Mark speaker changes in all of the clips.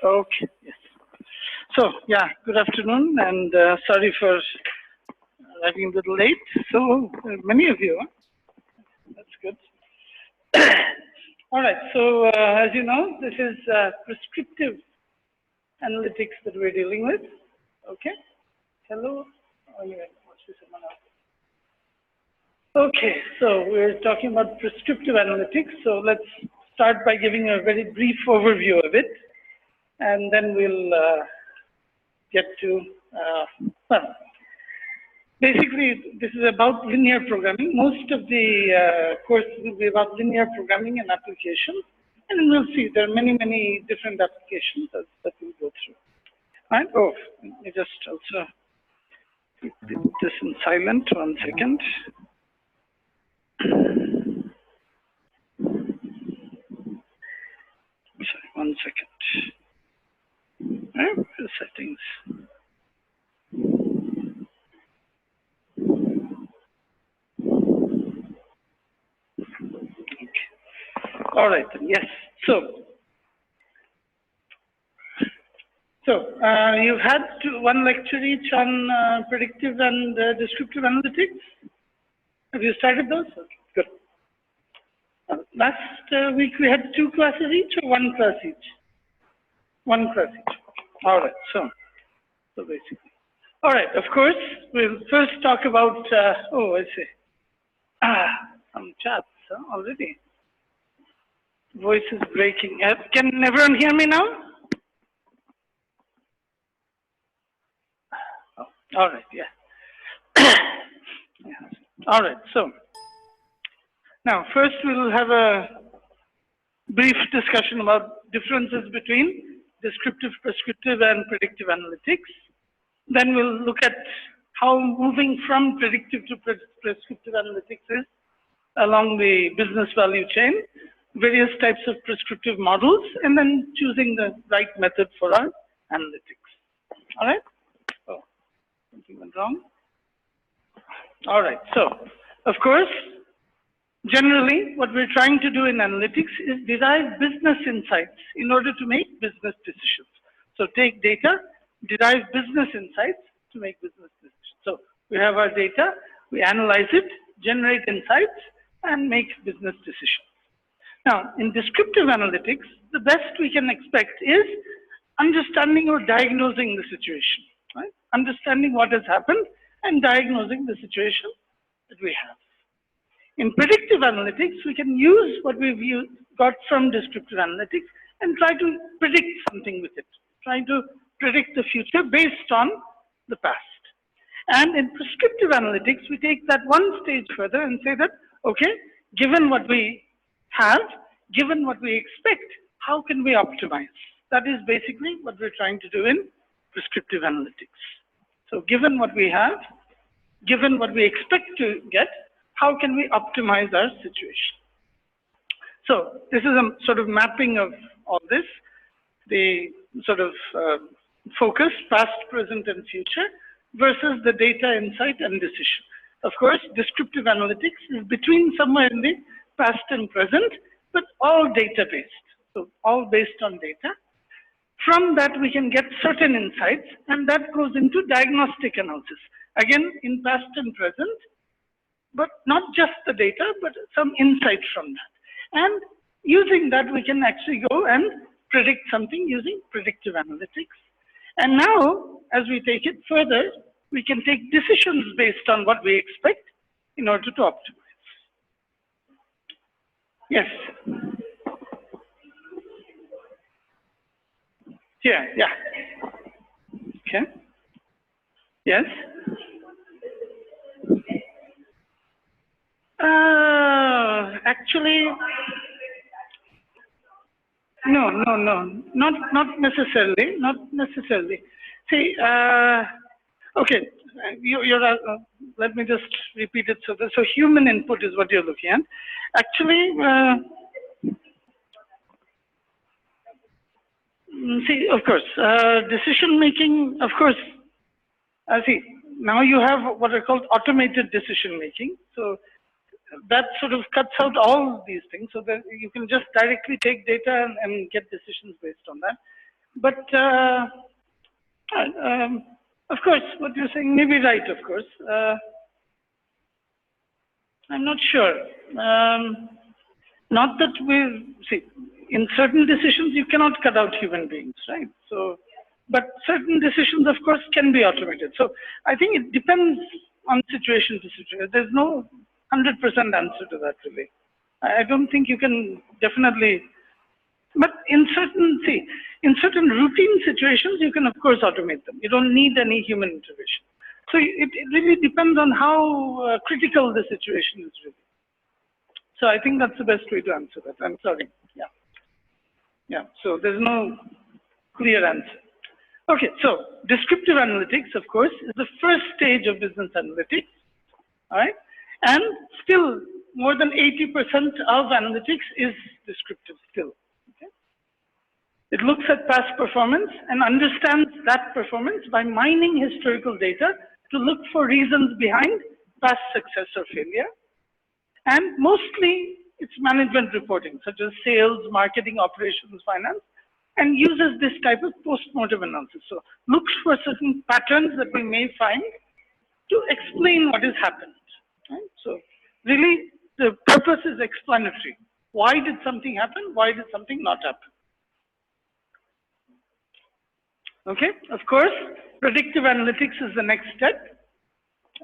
Speaker 1: Okay. Yes. So, yeah, good afternoon, and sorry for arriving a little late. So, many of you, huh? That's good. All right. So, as you know, this is prescriptive analytics that we're dealing with. Okay. Hello. Oh, anyway, what's this someone else? Okay. So, we're talking about prescriptive analytics. So, let's start by giving a very brief overview of it, and then we'll get to, well, basically, this is about linear programming. Most of the course will be about linear programming and applications. And we'll see there are many, many different applications that we'll go through. Right? Oh, let me just also put this in silent 1 second. Sorry, 1 second. All right, settings. All right, then, yes. So you've had one lecture each on predictive and descriptive analytics. Have you started those? Okay, good. Last week we had 2 classes each or 1 class each? 1 class each. All right, so basically. All right, of course, we'll first talk about, oh, I see. Some chats already. Voice is breaking. Can everyone hear me now? Oh, all right, yeah. Yeah. All right, so now first we'll have a brief discussion about differences between descriptive, prescriptive, and predictive analytics. Then we'll look at how moving from predictive to prescriptive analytics is along the business value chain, various types of prescriptive models, and then choosing the right method for our analytics. All right? Oh, something went wrong. All right. So, of course, generally, what we're trying to do in analytics is derive business insights in order to make business decisions. So take data, derive business insights to make business decisions. So we have our data, we analyze it, generate insights, and make business decisions. Now, in descriptive analytics, the best we can expect is understanding or diagnosing the situation, right? Understanding what has happened and diagnosing the situation that we have. In predictive analytics, we can use what we've got from descriptive analytics and try to predict something with it, try to predict the future based on the past. And in prescriptive analytics, we take that one stage further and say that, okay, given what we have, given what we expect, how can we optimize? That is basically what we're trying to do in prescriptive analytics. So given what we have, given what we expect to get, how can we optimize our situation? So this is a sort of mapping of all this, the sort of focus, past, present, and future, versus the data, insight, and decision. Of course, descriptive analytics is between somewhere in the past and present, but all data-based, so all based on data. From that, we can get certain insights, and that goes into diagnostic analysis. Again, in past and present, but not just the data, but some insight from that. And using that, we can actually go and predict something using predictive analytics. And now, as we take it further, we can take decisions based on what we expect in order to optimize. Yes. Yeah. Okay. Yes. Actually, no, not necessarily, not necessarily. See, okay, let me just repeat it. So human input is what you're looking at. Actually, see, of course, decision making, of course, see, now you have what are called automated decision making. So that sort of cuts out all these things so that you can just directly take data and get decisions based on that. But of course, what you're saying may be right, of course. I'm not sure. Not that we see, in certain decisions you cannot cut out human beings, right? So, but certain decisions, of course, can be automated. So I think it depends on situation to situation. There's no 100% answer to that, really. I don't think you can definitely, but in certain routine situations, you can of course automate them. You don't need any human intervention. So it really depends on how critical the situation is, really. So I think that's the best way to answer that. I'm sorry. Yeah. So there's no clear answer. Okay. So descriptive analytics, of course, is the first stage of business analytics. All right. And still, more than 80% of analytics is descriptive still. Okay. It looks at past performance and understands that performance by mining historical data to look for reasons behind past success or failure. And mostly it's management reporting, such as sales, marketing, operations, finance, and uses this type of post-mortem analysis. So looks for certain patterns that we may find to explain what has happened. Right? So really, the purpose is explanatory. Why did something happen? Why did something not happen? Okay, of course, predictive analytics is the next step.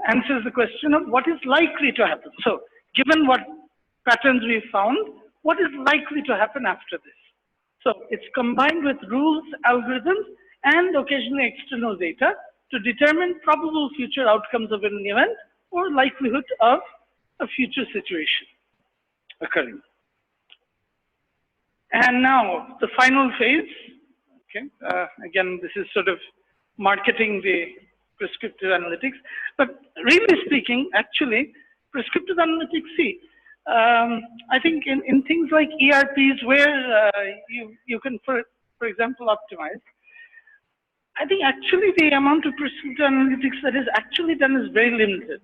Speaker 1: Answers the question of what is likely to happen. So, given what patterns we found, what is likely to happen after this? So, it's combined with rules, algorithms, and occasionally external data to determine probable future outcomes of an event or likelihood of a future situation occurring. And now, the final phase. Okay. Again, this is sort of marketing the prescriptive analytics. But really speaking, actually, prescriptive analytics, I think in things like ERPs where you can, for example, optimize, I think actually the amount of prescriptive analytics that is actually done is very limited.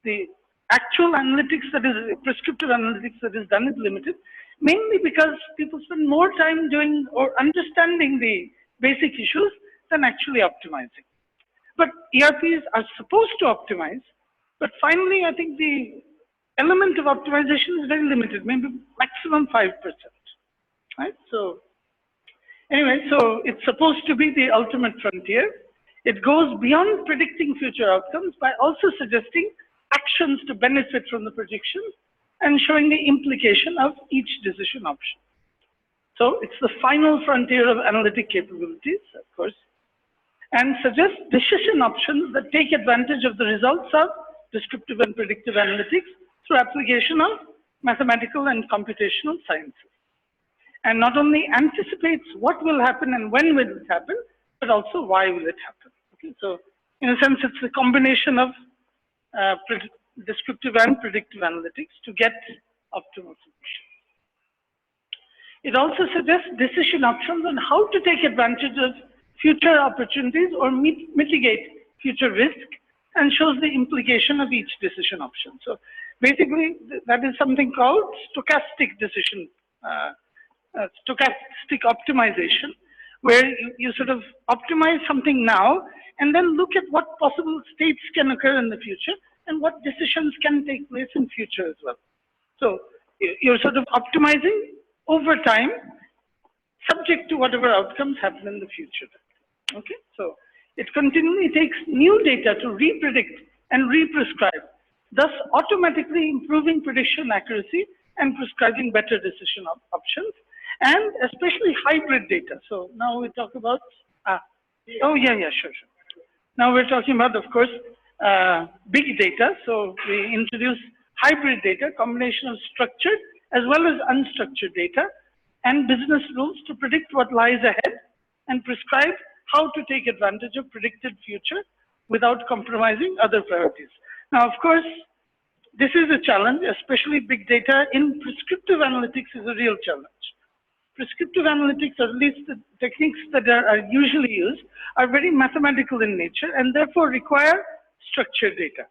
Speaker 1: The actual analytics that is, prescriptive analytics that is done is limited, mainly because people spend more time doing or understanding the basic issues than actually optimizing. But ERPs are supposed to optimize, but finally I think the element of optimization is very limited, maybe maximum 5%, right? So anyway, so it's supposed to be the ultimate frontier. It goes beyond predicting future outcomes by also suggesting actions to benefit from the predictions and showing the implication of each decision option. So it's the final frontier of analytic capabilities, of course, and suggests decision options that take advantage of the results of descriptive and predictive analytics through application of mathematical and computational sciences. And not only anticipates what will happen and when will it happen, but also why will it happen. Okay, so in a sense, it's a combination of descriptive and predictive analytics to get optimal solutions. It also suggests decision options on how to take advantage of future opportunities or mitigate future risk, and shows the implication of each decision option. So basically, that is something called stochastic decision, stochastic optimization, where you sort of optimize something now and then look at what possible states can occur in the future and what decisions can take place in future as well. So you're sort of optimizing over time, subject to whatever outcomes happen in the future. Okay, so it continually takes new data to re-predict and re-prescribe, thus automatically improving prediction accuracy and prescribing better decision options, and especially hybrid data. So now we talk about, sure. Now we're talking about, of course, big data. So we introduce hybrid data, combination of structured as well as unstructured data, and business rules to predict what lies ahead and prescribe how to take advantage of predicted future without compromising other priorities. Now, of course, this is a challenge, especially big data in prescriptive analytics is a real challenge. Prescriptive analytics, or at least the techniques that are usually used, are very mathematical in nature and therefore require structured data.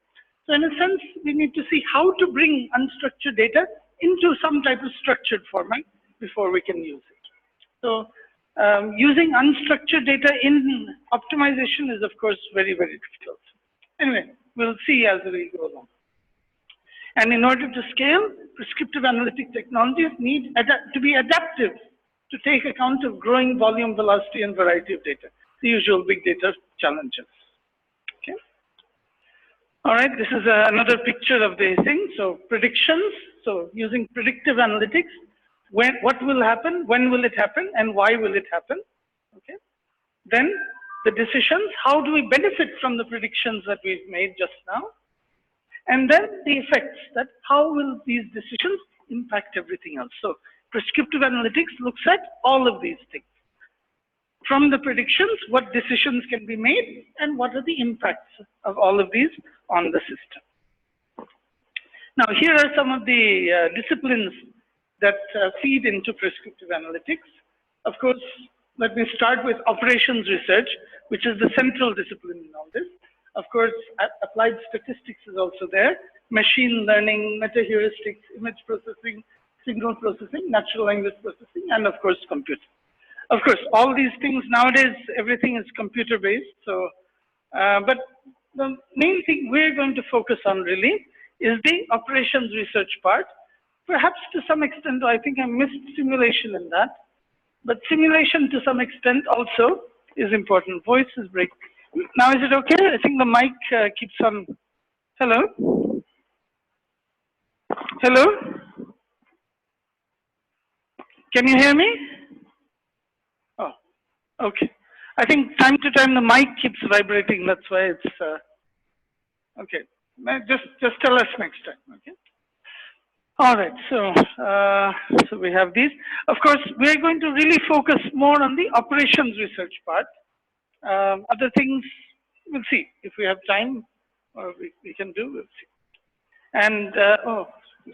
Speaker 1: So in a sense, we need to see how to bring unstructured data into some type of structured format before we can use it. So using unstructured data in optimization is, of course, very, very difficult. Anyway, we'll see as we go along. And in order to scale, prescriptive analytic technologies need to be adaptive to take account of growing volume, velocity, and variety of data, the usual big data challenges. Okay. All right, this is another picture of the thing. So predictions, so using predictive analytics, what will happen, when will it happen, and why will it happen? Okay. Then the decisions, how do we benefit from the predictions that we've made just now? And then the effects, that how will these decisions impact everything else? So prescriptive analytics looks at all of these things. From the predictions, what decisions can be made, and what are the impacts of all of these on the system. Now, here are some of the disciplines that feed into prescriptive analytics. Of course, let me start with operations research, which is the central discipline in all this. Of course, applied statistics is also there, machine learning, meta-heuristics, image processing, signal processing, natural language processing, and of course, computing. Of course, all these things nowadays, everything is computer-based. So, but the main thing we're going to focus on really is the operations research part. Perhaps to some extent, I think I missed simulation in that, but simulation to some extent also is important. Voice is breaking. Now, is it okay? I think the mic keeps on. Hello? Hello? Can you hear me? Oh, okay. I think time to time the mic keeps vibrating. That's why it's okay. Just tell us next time. Okay. All right. So we have these. Of course, we are going to really focus more on the operations research part. Other things, we'll see if we have time, or we can do. We'll see. And oh,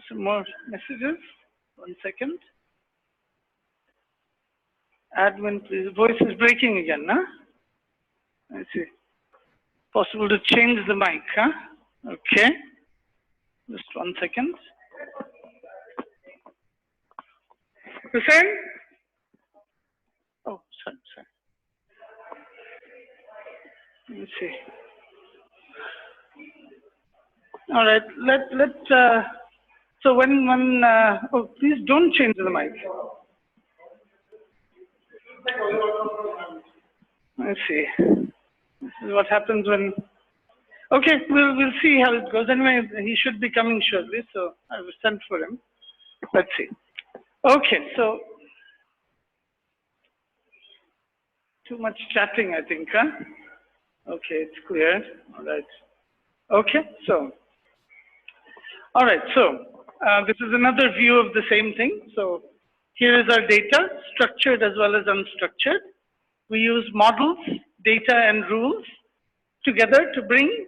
Speaker 1: some more messages. 1 second. Admin, please. Voice is breaking again, huh? I see. Possible to change the mic, huh? Okay. Just 1 second. Hussein? Oh, sorry. Let me see. All right. So when oh, please don't change the mic. Let's see. This is what happens when. Okay, we'll see how it goes. Anyway, he should be coming shortly, so I will send for him. Let's see. Okay, so too much chatting, I think, huh? Okay, it's clear. All right. Okay, so all right. So this is another view of the same thing. So here is our data, structured as well as unstructured. We use models, data, and rules together to bring,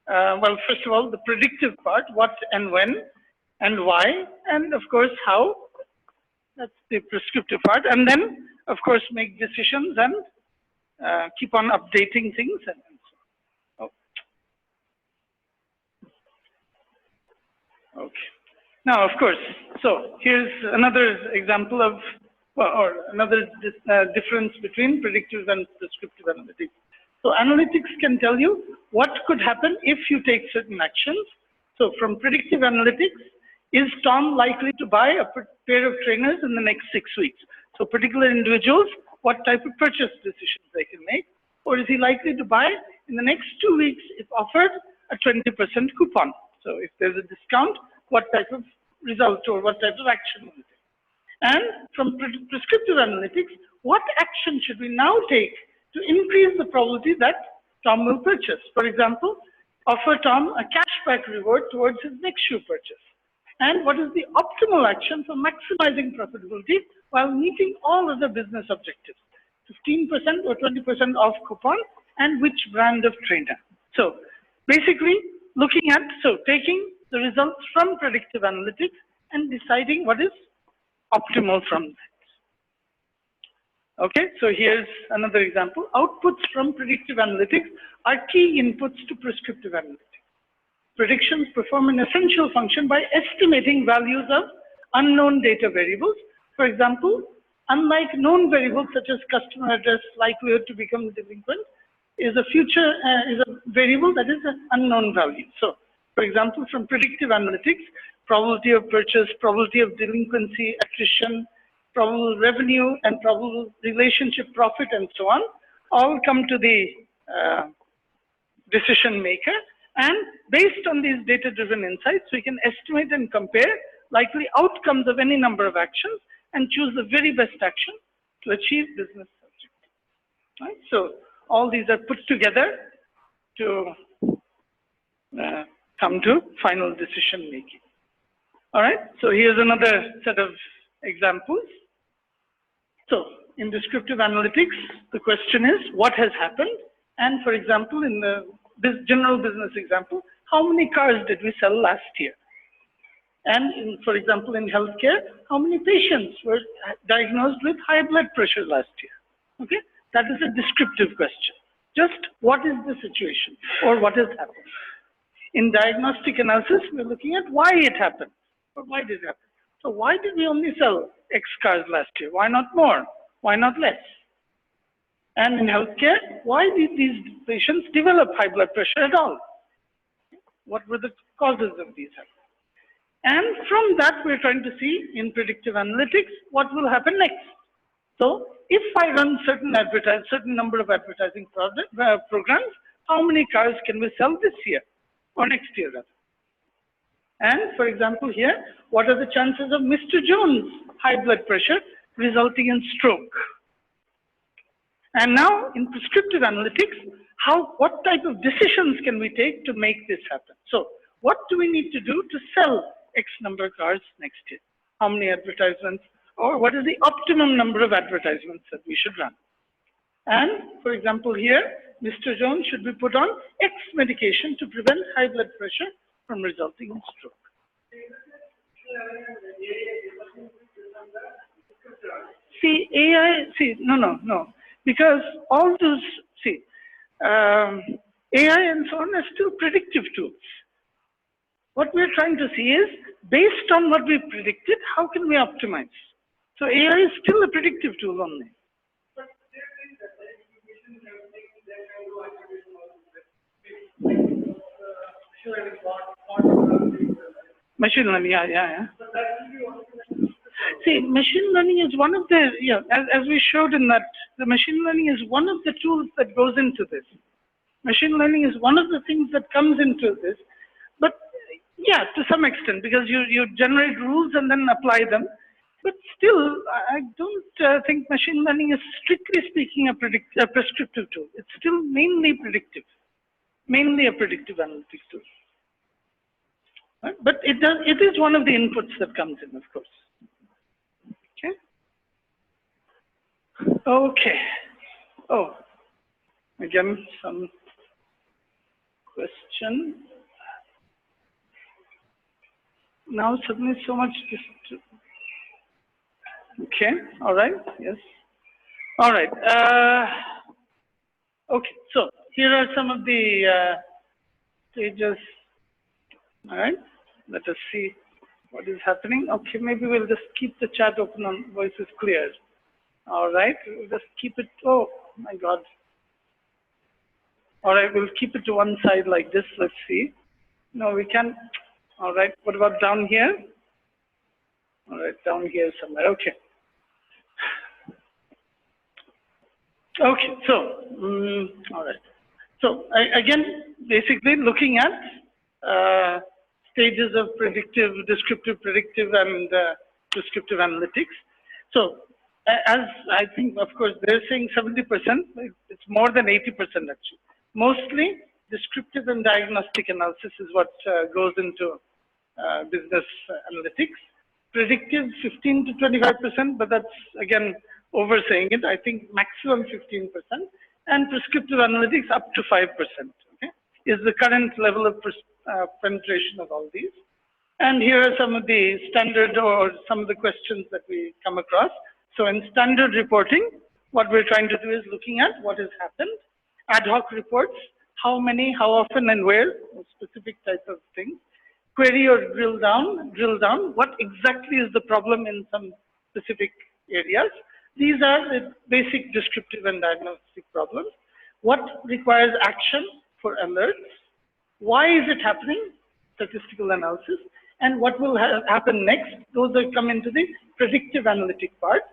Speaker 1: well, first of all, the predictive part, what and when and why, and of course, how. That's the prescriptive part. And then, of course, make decisions and keep on updating things. And so. Oh. Okay. Now, of course, so here's another example of, well, or another difference between predictive and prescriptive analytics. So analytics can tell you what could happen if you take certain actions. So from predictive analytics, is Tom likely to buy a pair of trainers in the next 6 weeks? So particular individuals, what type of purchase decisions they can make? Or is he likely to buy in the next 2 weeks if offered a 20% coupon? So if there's a discount, what type of result or what type of action will it take? And from prescriptive analytics, what action should we now take to increase the probability that Tom will purchase? For example, offer Tom a cashback reward towards his next shoe purchase. And what is the optimal action for maximizing profitability while meeting all other business objectives? 15% or 20% off coupon, and which brand of trainer? So basically looking at, so taking the results from predictive analytics and deciding what is optimal from that. Okay, so here's another example. Outputs from predictive analytics are key inputs to prescriptive analytics. Predictions perform an essential function by estimating values of unknown data variables. For example, unlike known variables such as customer address, likelihood to become delinquent, is a variable that is an unknown value. So, for example, from predictive analytics, probability of purchase, probability of delinquency, attrition, probable revenue, and probable relationship profit, and so on, all come to the decision maker. And based on these data-driven insights, we can estimate and compare likely outcomes of any number of actions and choose the very best action to achieve business objectives. Right? So all these are put together to come to final decision making. All right, so here's another set of examples. So in descriptive analytics, the question is what has happened? And for example, in the general business example, how many cars did we sell last year? And for example, in healthcare, how many patients were diagnosed with high blood pressure last year? Okay, that is a descriptive question. Just what is the situation or what has happened? In diagnostic analysis, we're looking at why it happened or why did it happen. So why did we only sell X cars last year? Why not more? Why not less? And in healthcare, why did these patients develop high blood pressure at all? What were the causes of these happening? And from that, we're trying to see in predictive analytics what will happen next. So if I run certain number of advertising programs, how many cars can we sell this year or next year rather? And for example here, what are the chances of Mr. Jones' high blood pressure resulting in stroke? And now in prescriptive analytics, what type of decisions can we take to make this happen? So what do we need to do to sell X number of cars next year? How many advertisements? Or what is the optimum number of advertisements that we should run? And for example here, Mr. Jones should be put on X medication to prevent high blood pressure from resulting in stroke. No. Because all those, AI and so on are still predictive tools. What we're trying to see is, based on what we predicted, how can we optimize? So AI is still a predictive tool only. Machine learning, yeah. See, machine learning is one of the, as we showed in that, the machine learning is one of the tools that goes into this. Machine learning is one of the things that comes into this, but yeah, to some extent, because you generate rules and then apply them. But still, I don't think machine learning is strictly speaking a prescriptive tool. It's still mainly predictive, mainly a predictive analytics tool. Right? But it is one of the inputs that comes in, of course. Okay. Oh, again, some question. Now suddenly so much. Okay. All right. Yes. All right. Okay. So here are some of the stages. All right. Let us see what is happening. Okay. Maybe we'll just keep the chat open on voice is clear. All right. We'll just keep it. Oh my God. All right. We'll keep it to one side like this. Let's see. No, we can. All right. What about down here? All right. Down here somewhere. Okay. Okay. So, all right. So again, basically looking at stages of predictive, descriptive, predictive, and prescriptive analytics. So as I think, of course, they're saying 70%, it's more than 80% actually. Mostly descriptive and diagnostic analysis is what goes into business analytics. Predictive 15 to 25%, but that's again oversaying it. I think maximum 15%, and prescriptive analytics up to 5%. Okay, is the current level of penetration of all these. And here are some of the standard or some of the questions that we come across. So in standard reporting, what we're trying to do is looking at what has happened. Ad hoc reports, how many, how often, and where, a specific type of thing. Query or drill down, what exactly is the problem in some specific areas. These are the basic descriptive and diagnostic problems. What requires action for alerts? Why is it happening? Statistical analysis. And what will happen next? Those that come into the predictive analytic part.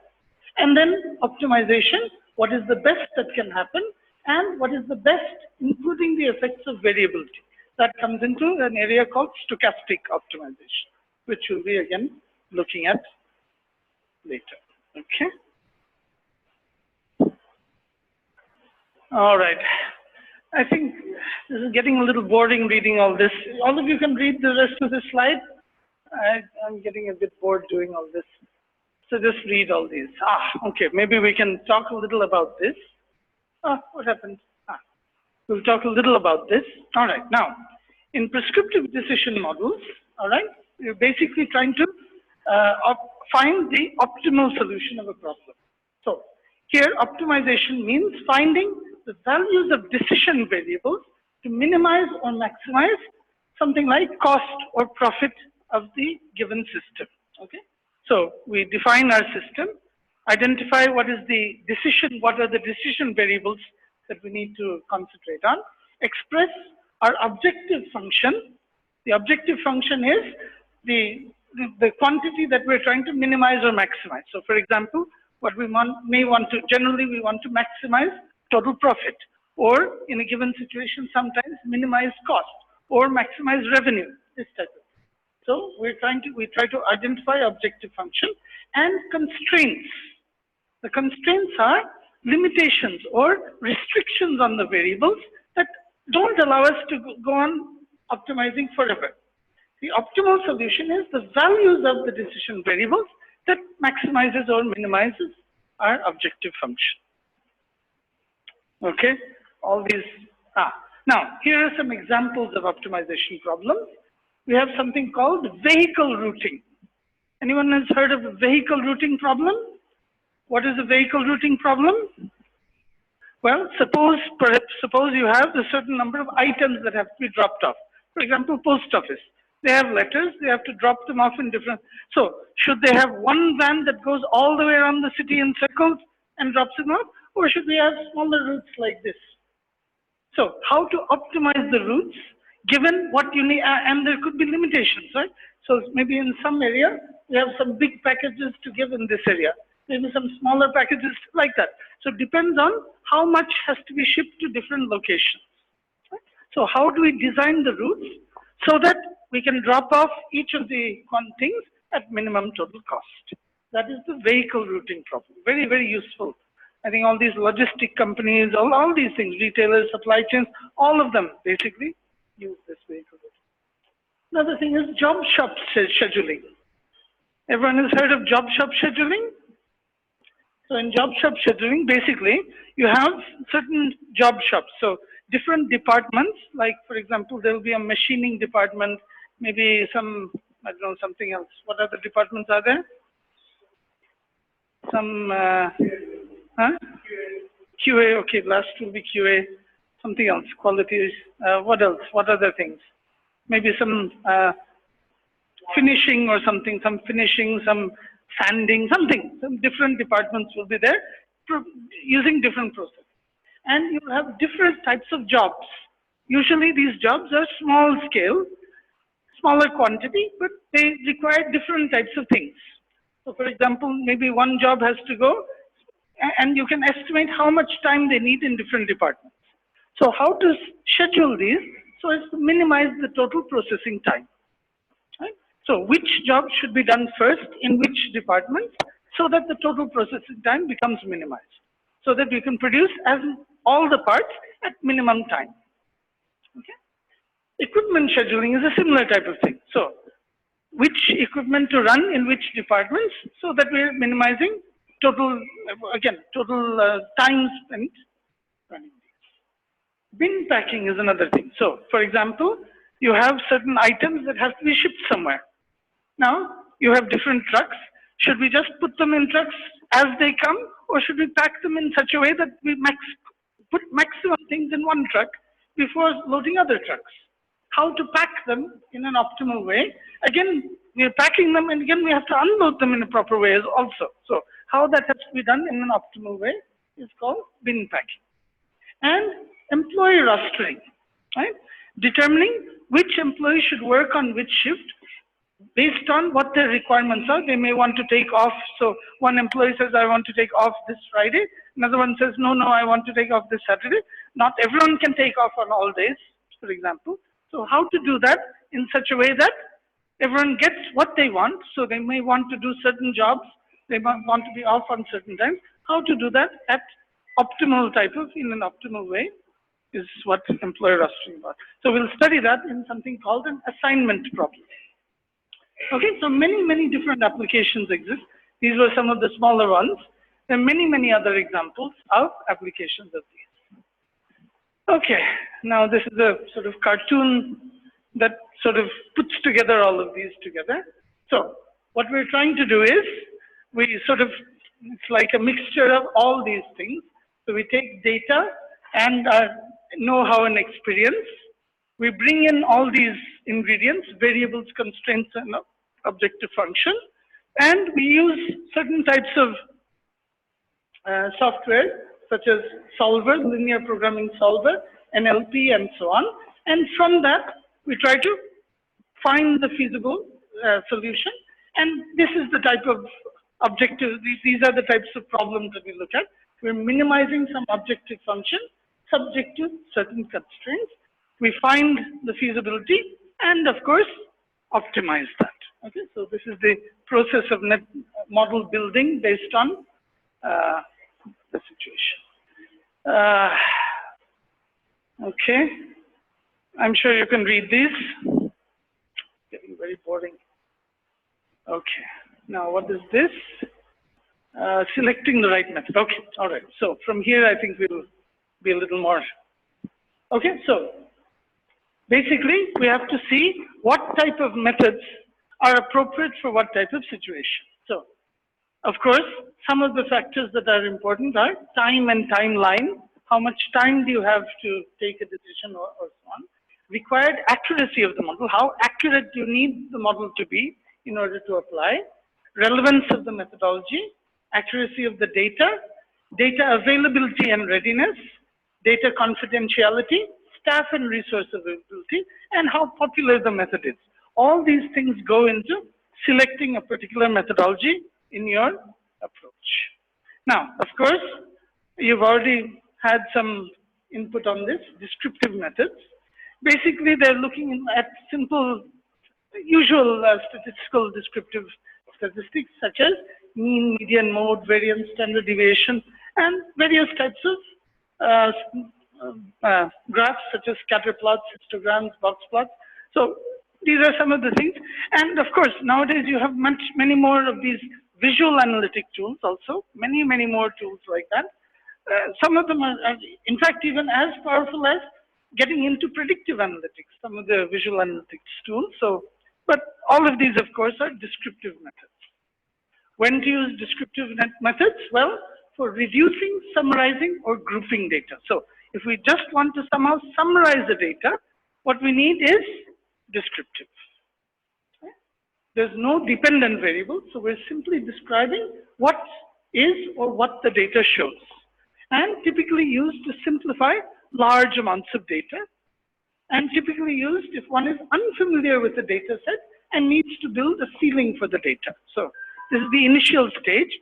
Speaker 1: And then optimization. What is the best that can happen? And what is the best, including the effects of variability. That comes into an area called stochastic optimization, which we'll be again looking at later. Okay. All right. I think this is getting a little boring reading all this. All of you can read the rest of the slide. I'm getting a bit bored doing all this. So just read all these. Okay. Maybe we can talk a little about this. What happened? We'll talk a little about this. All right. Now, in prescriptive decision models, all right, you're basically trying to find the optimal solution of a problem. So here, optimization means finding the values of decision variables to minimize or maximize something like cost or profit of the given system. Okay. So we define our system, identify what are the decision variables that we need to concentrate on, express our objective function. The objective function is the quantity that we're trying to minimize or maximize. So for example, what we generally we want to maximize total profit, or in a given situation, sometimes minimize cost or maximize revenue, this type of thing. So we try to identify objective function and constraints. The constraints are limitations or restrictions on the variables that don't allow us to go on optimizing forever. The optimal solution is the values of the decision variables that maximizes or minimizes our objective function. Okay, all these. Now, here are some examples of optimization problems. We have something called vehicle routing. Anyone has heard of a vehicle routing problem? What is a vehicle routing problem? Well, suppose you have a certain number of items that have to be dropped off. For example, post office. They have letters, they have to drop them off in different. So, should they have one van that goes all the way around the city in circles and drops them off? Or should we have smaller routes like this? So, how to optimize the routes given what you need, and there could be limitations, right? So, maybe in some area, we have some big packages to give in this area. Maybe some smaller packages like that. So, it depends on how much has to be shipped to different locations. Right? So, how do we design the routes so that we can drop off each of the things at minimum total cost? That is the vehicle routing problem. Very, very useful. I think all these logistic companies, all these things, retailers, supply chains, all of them basically use this vehicle routing. Another thing is job shop scheduling. Everyone has heard of job shop scheduling? So in job shop scheduling, basically, you have certain job shops. So different departments, like for example, there will be a machining department, maybe some, I don't know, something else. What other departments are there? Some, QA, okay, last will be QA, something else, quality, what else, what other things? Maybe some finishing or something, some finishing, some sanding, something. Some different departments will be there using different processes. And you have different types of jobs. Usually these jobs are small scale, smaller quantity, but they require different types of things. So for example, maybe one job has to go, and you can estimate how much time they need in different departments. So how to schedule these so as to minimize the total processing time. Right? So which job should be done first in which department so that the total processing time becomes minimized, so that we can produce all the parts at minimum time. Okay? Equipment scheduling is a similar type of thing. So which equipment to run in which departments so that we're minimizing total time spent running these. Bin packing is another thing. So for example, you have certain items that have to be shipped somewhere. Now you have different trucks. Should we just put them in trucks as they come, or should we pack them in such a way that we put maximum things in one truck before loading other trucks? How to pack them in an optimal way? Again, we're packing them, and again we have to unload them in a proper way also. So how that has to be done in an optimal way is called bin packing. And employee rostering, right? Determining which employee should work on which shift based on what their requirements are. They may want to take off. So one employee says, I want to take off this Friday. Another one says, no, I want to take off this Saturday. Not everyone can take off on all days, for example. So how to do that in such a way that everyone gets what they want. So they may want to do certain jobs. They might want to be off on certain times. How to do that at optimal in an optimal way is what employee rostering is. So we'll study that in something called an assignment problem. Okay, so many different applications exist. These were some of the smaller ones. There are many other examples of applications of these. Okay, now this is a sort of cartoon that sort of puts together all of these together. So what we're trying to do is, it's like a mixture of all these things. So we take data and our know-how and experience. We bring in all these ingredients, variables, constraints, and objective function. And we use certain types of software, such as solver, linear programming solver, NLP, and so on. And from that, we try to find the feasible solution. And this is the type of objective, these are the types of problems that we look at. We're minimizing some objective function subject to certain constraints. We find the feasibility and, of course, optimize that. Okay, so this is the process of model building based on the situation. Okay, I'm sure you can read these. Getting very boring. Okay, now what is this? Selecting the right method. Okay, all right. So from here, I think we'll be a little more. Okay, so basically, we have to see what type of methods are appropriate for what type of situation. So, of course, some of the factors that are important are time and timeline. How much time do you have to take a decision or so on? Required accuracy of the model. How accurate do you need the model to be in order to apply? Relevance of the methodology. Accuracy of the data. Data availability and readiness. Data confidentiality. Staff and resource availability. And how popular the method is. All these things go into selecting a particular methodology in your approach. Now, of course, you've already had some input on this, descriptive methods. Basically, they're looking at simple, usual statistical descriptive statistics such as mean, median, mode, variance, standard deviation, and various types of graphs such as scatter plots, histograms, box plots. So these are some of the things. And of course, nowadays you have many more of these visual analytic tools also, many more tools like that. Some of them are, in fact, even as powerful as getting into predictive analytics, some of the visual analytics tools. So, but all of these, of course, are descriptive methods. When to use descriptive methods? Well, for reducing, summarizing, or grouping data. So if we just want to somehow summarize the data, what we need is descriptive. Okay? There's no dependent variable, so we're simply describing what is or what the data shows. And typically used to simplify large amounts of data, and typically used if one is unfamiliar with the data set and needs to build a ceiling for the data. So this is the initial stage.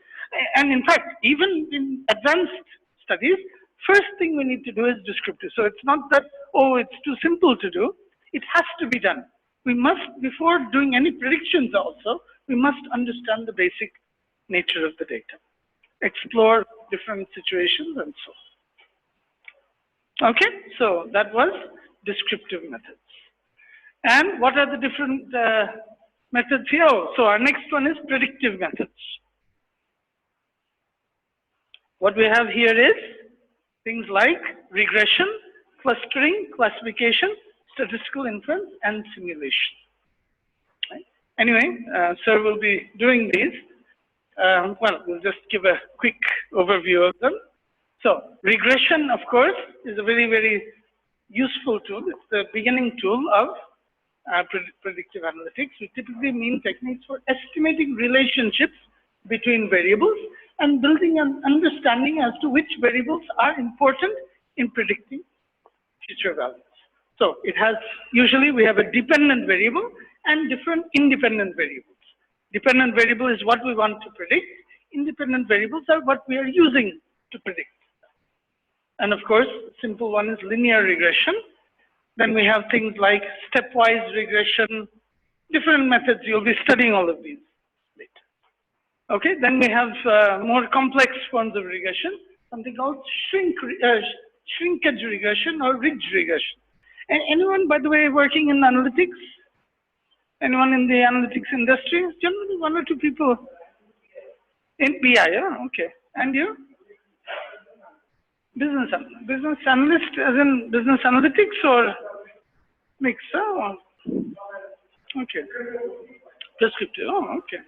Speaker 1: And in fact, even in advanced studies, first thing we need to do is descriptive. So it's not that, oh, it's too simple to do. It has to be done. We must, before doing any predictions also, we must understand the basic nature of the data, explore different situations and so on. Okay, so that was descriptive methods. And what are the different methods here? Oh, so our next one is predictive methods. What we have here is things like regression, clustering, classification, statistical inference, and simulation. Right? Anyway, sir will be doing these. Well, we'll just give a quick overview of them. So regression, of course, is a very useful tool. It's the beginning tool of predictive analytics. We typically mean techniques for estimating relationships between variables and building an understanding as to which variables are important in predicting future values. So it has, usually we have a dependent variable and different independent variables. Dependent variable is what we want to predict. Independent variables are what we are using to predict. And of course, simple one is linear regression. Then we have things like stepwise regression, different methods. You'll be studying all of these later. Okay, then we have more complex forms of regression, something called shrinkage regression or ridge regression. And anyone, by the way, working in analytics? Anyone in the analytics industry? Generally, one or two people in BI, yeah? Okay. And you? Business analyst, as in business analytics or mix? Oh, okay. Prescriptive. Oh, okay.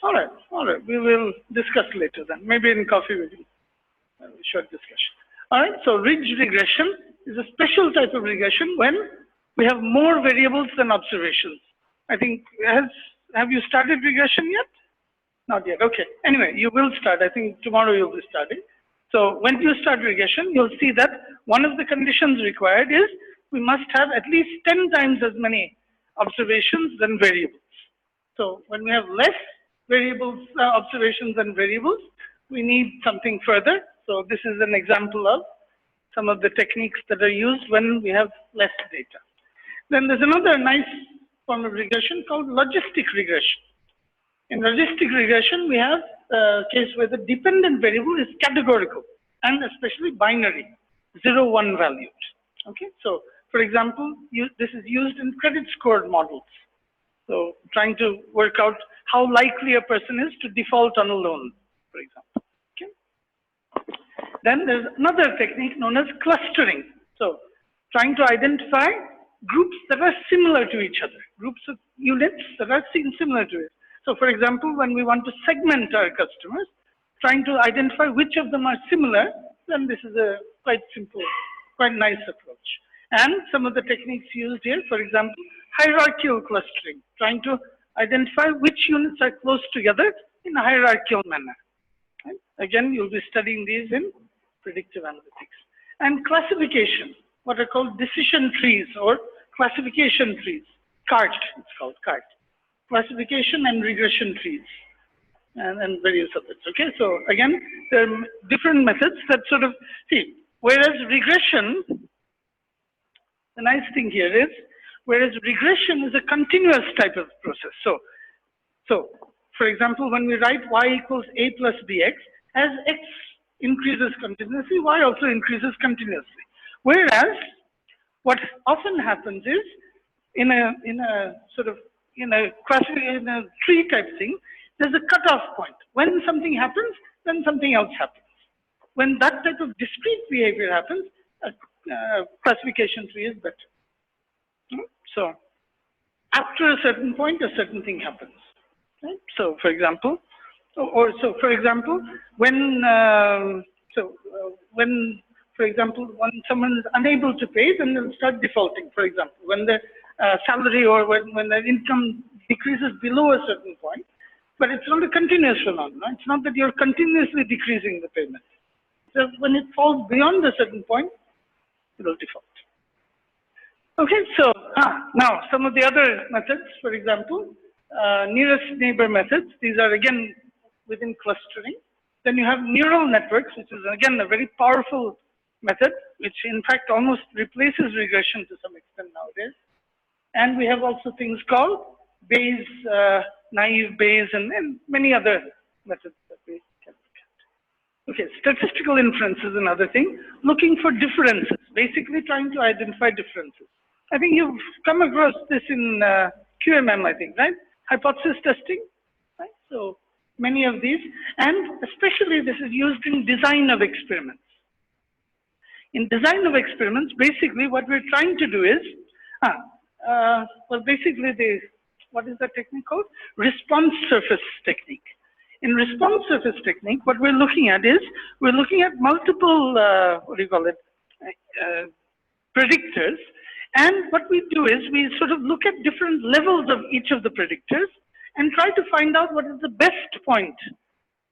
Speaker 1: All right. All right. We will discuss later then. Maybe in coffee we will have a short discussion. All right. So ridge regression is a special type of regression when we have more variables than observations. I think, have you started regression yet? Not yet. Okay. Anyway, you will start. I think tomorrow you'll be starting. So when you start regression, you'll see that one of the conditions required is we must have at least 10 times as many observations than variables. So when we have less variables, observations than variables, we need something further. So this is an example of some of the techniques that are used when we have less data. Then there's another nice form of regression called logistic regression. In logistic regression, we have a case where the dependent variable is categorical and especially binary, 0, 1 valued. Okay, so for example, this is used in credit score models. So trying to work out how likely a person is to default on a loan, for example. Okay. Then there's another technique known as clustering. So trying to identify groups that are similar to each other, groups of units that are similar to it. So for example, when we want to segment our customers, trying to identify which of them are similar, then this is a quite simple, quite nice approach. And some of the techniques used here, for example, hierarchical clustering, trying to identify which units are close together in a hierarchical manner. Right? Again, you'll be studying these in predictive analytics. And classification, what are called decision trees or classification trees. CART, it's called CART. Classification and regression trees and various others. Okay, so again, there are different methods that sort of, see, whereas regression, the nice thing here is, whereas regression is a continuous type of process. So for example, when we write y equals a plus bx, as x increases continuously, y also increases continuously. Whereas what often happens is, in a tree type thing, there's a cutoff point. When something happens, then something else happens. When that type of discrete behavior happens, a classification tree is better. So after a certain point, a certain thing happens. Right? So for example, when someone is unable to pay, then they'll start defaulting. For example, when the salary or when the income decreases below a certain point, but it's not a continuous phenomenon. It's not that you're continuously decreasing the payment. So when it falls beyond a certain point, it will default. Okay, so now some of the other methods, for example, nearest neighbor methods. These are again within clustering. Then you have neural networks, which is again a very powerful method, which in fact almost replaces regression to some extent nowadays. And we have also things called Bayes, naive Bayes, and many other methods that we can look at. Okay, statistical inference is another thing, looking for differences, basically trying to identify differences. I think you've come across this in QMM, I think, right? Hypothesis testing, right? So many of these, and especially this is used in design of experiments. In design of experiments, basically what we're trying to do is, what is that technique called? Response surface technique. In response surface technique, what we're looking at is, we're looking at multiple, predictors. And what we do is, we sort of look at different levels of each of the predictors and try to find out what is the best point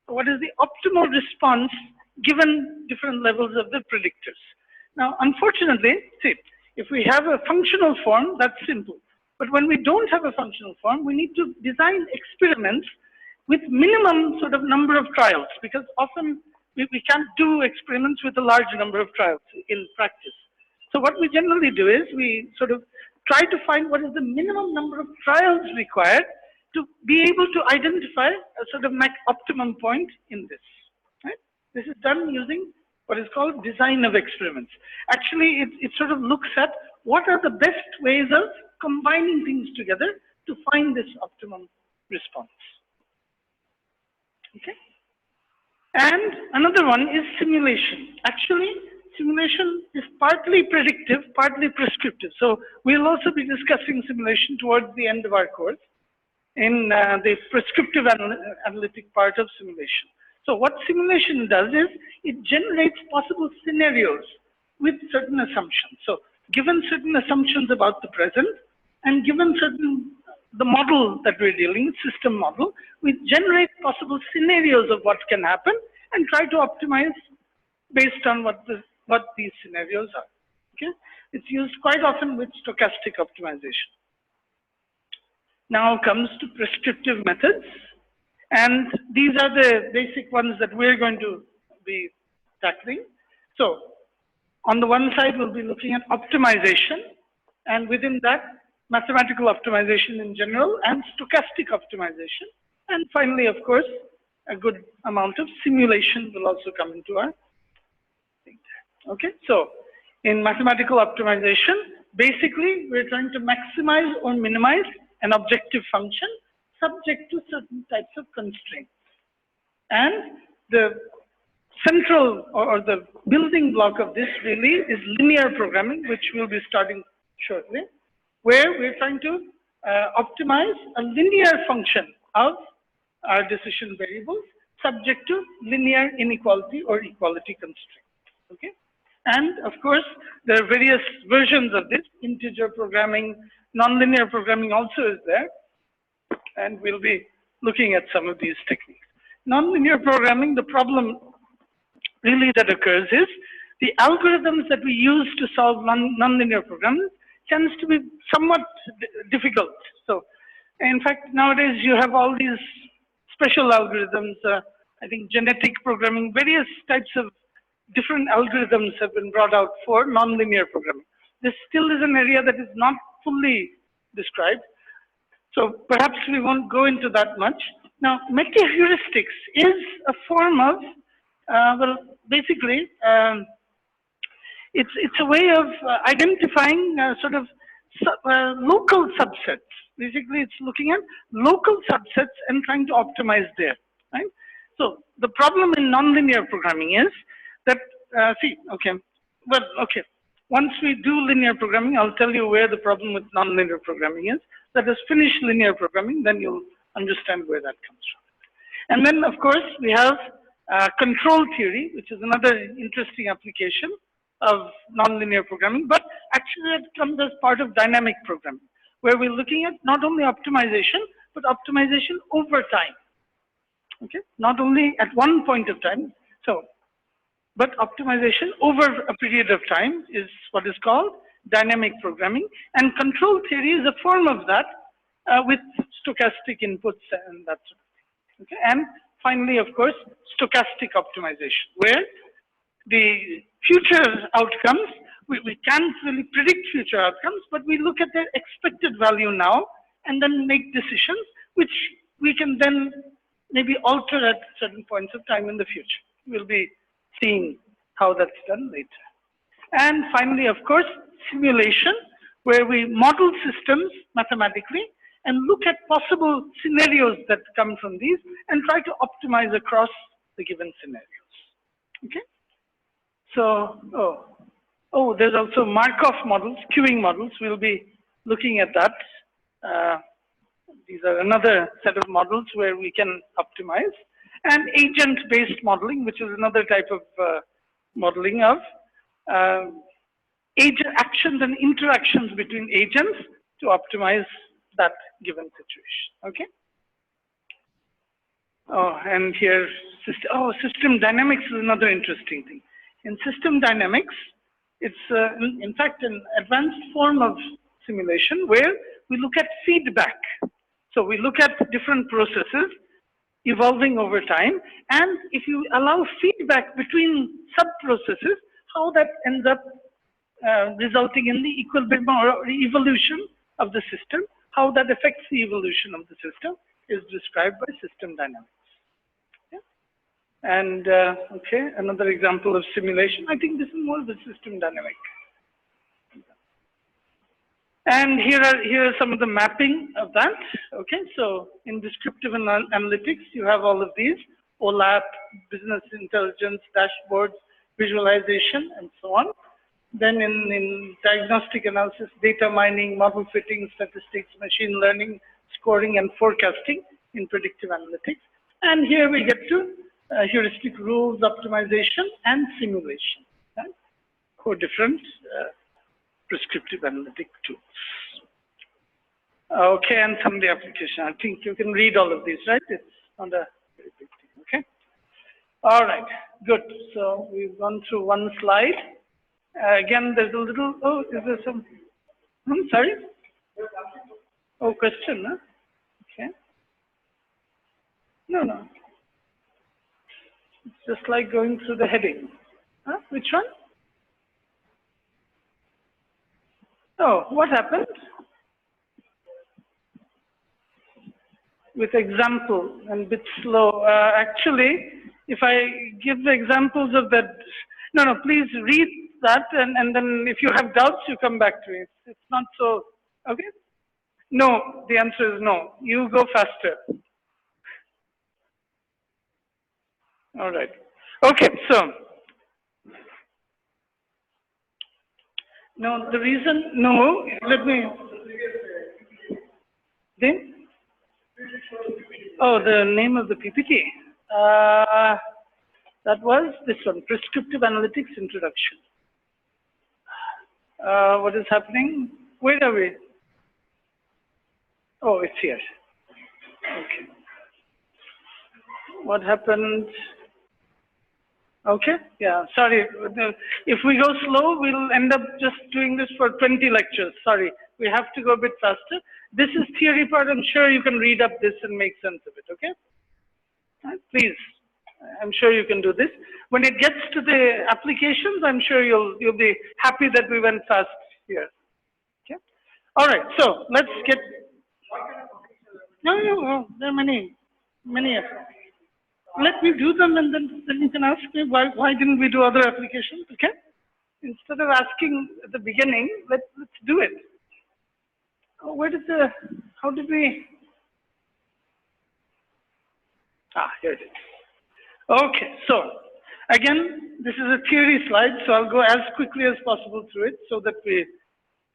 Speaker 1: what is the optimal response given different levels of the predictors. Now, unfortunately, see, if we have a functional form, that's simple. But when we don't have a functional form, we need to design experiments with minimum sort of number of trials, because often we can't do experiments with a large number of trials in practice. So what we generally do is we sort of try to find what is the minimum number of trials required to be able to identify a sort of optimum point in this. Right? This is done using what is called design of experiments. Actually, it sort of looks at what are the best ways of combining things together to find this optimum response. Okay? And another one is simulation. Actually, simulation is partly predictive, partly prescriptive. So we'll also be discussing simulation towards the end of our course in the prescriptive analytic part of simulation. So what simulation does is it generates possible scenarios with certain assumptions. So given certain assumptions about the present and given the model that we're dealing with, system model, we generate possible scenarios of what can happen and try to optimize based on what these scenarios are. Okay? It's used quite often with stochastic optimization. Now comes to prescriptive methods, and these are the basic ones that we're going to be tackling. So on the one side, we'll be looking at optimization, and within that, mathematical optimization in general and stochastic optimization. And finally, of course, a good amount of simulation will also come into our thing. Okay, so in mathematical optimization, basically, we're trying to maximize or minimize an objective function subject to certain types of constraints. And the central or the building block of this really is linear programming, which we'll be starting shortly, where we're trying to optimize a linear function of our decision variables subject to linear inequality or equality constraints. Okay? And of course, there are various versions of this. Integer programming, nonlinear programming also is there. And we'll be looking at some of these techniques. Nonlinear programming, the problem really that occurs is the algorithms that we use to solve nonlinear programming tends to be somewhat difficult. So, in fact, nowadays you have all these special algorithms, I think genetic programming, various types of different algorithms have been brought out for nonlinear programming. This still is an area that is not fully described. So perhaps we won't go into that much. Now, meta-heuristics is a form of, well, basically, it's a way of identifying sort of local subsets. Basically, it's looking at local subsets and trying to optimize there, right? So the problem in nonlinear programming is that, once we do linear programming, I'll tell you where the problem with nonlinear programming is. Let us finish linear programming, then you'll understand where that comes from. And then, of course, we have control theory, which is another interesting application of nonlinear programming, but actually it comes as part of dynamic programming, where we're looking at not only optimization, but optimization over time. Okay, not only at one point of time, but optimization over a period of time is what is called dynamic programming, and control theory is a form of that with stochastic inputs and that sort of thing. Okay, and finally, of course, stochastic optimization, where the future outcomes, we can't really predict future outcomes, but we look at their expected value now and then make decisions which we can then maybe alter at certain points of time in the future. We'll be seeing how that's done later. And finally, of course, simulation, where we model systems mathematically and look at possible scenarios that come from these and try to optimize across the given scenarios. Okay? So, there's also Markov models, queuing models. We'll be looking at that. These are another set of models where we can optimize. And agent-based modeling, which is another type of modeling of agent actions and interactions between agents to optimize that given situation. Okay? Oh, and here, system dynamics is another interesting thing. In system dynamics, it's in fact an advanced form of simulation where we look at feedback. So we look at different processes evolving over time, and if you allow feedback between sub-processes, how that ends up resulting in the equilibrium or evolution of the system, how that affects the evolution of the system is described by system dynamics. Yeah. And okay, another example of simulation. I think this is more of a system dynamic. And here are some of the mapping of that. Okay, so in descriptive analytics, you have all of these: OLAP, business intelligence, dashboards, visualization, and so on. Then in diagnostic analysis, data mining, model fitting, statistics, machine learning, scoring, and forecasting in predictive analytics. And here we get to heuristic rules, optimization, and simulation. Right? 4 different prescriptive analytic tools. Okay, and some of the application. I think you can read all of these, right? It's not a very big thing, okay? All right, good. So we've gone through one slide. Again, there's a little, oh, is there some, sorry? Oh, question, huh? Okay. No. It's just like going through the heading. Huh? Which one? Oh, what happened? With example and a bit slow. Actually, if I give the examples of that, no, please read that, and then if you have doubts, you come back to it. It's not so, okay? No, the answer is no. You go faster. All right. Okay, so. No, the reason, no, let me. Then? Oh, the name of the PPT. That was this one, Prescriptive Analytics Introduction. What is happening? Where are we? Oh, it's here. Okay. What happened? Okay, yeah, sorry. If we go slow, we'll end up just doing this for 20 lectures. Sorry, we have to go a bit faster. This is theory part. I'm sure you can read up this and make sense of it, okay? Please, I'm sure you can do this. When it gets to the applications, I'm sure you'll be happy that we went fast here. Okay? All right, so let's get. No, there are many. Let me do them, and then you can ask me why didn't we do other applications, okay? Instead of asking at the beginning, let's do it. Oh, how did we? Here it is. Okay, so again, this is a theory slide, so I'll go as quickly as possible through it so that we,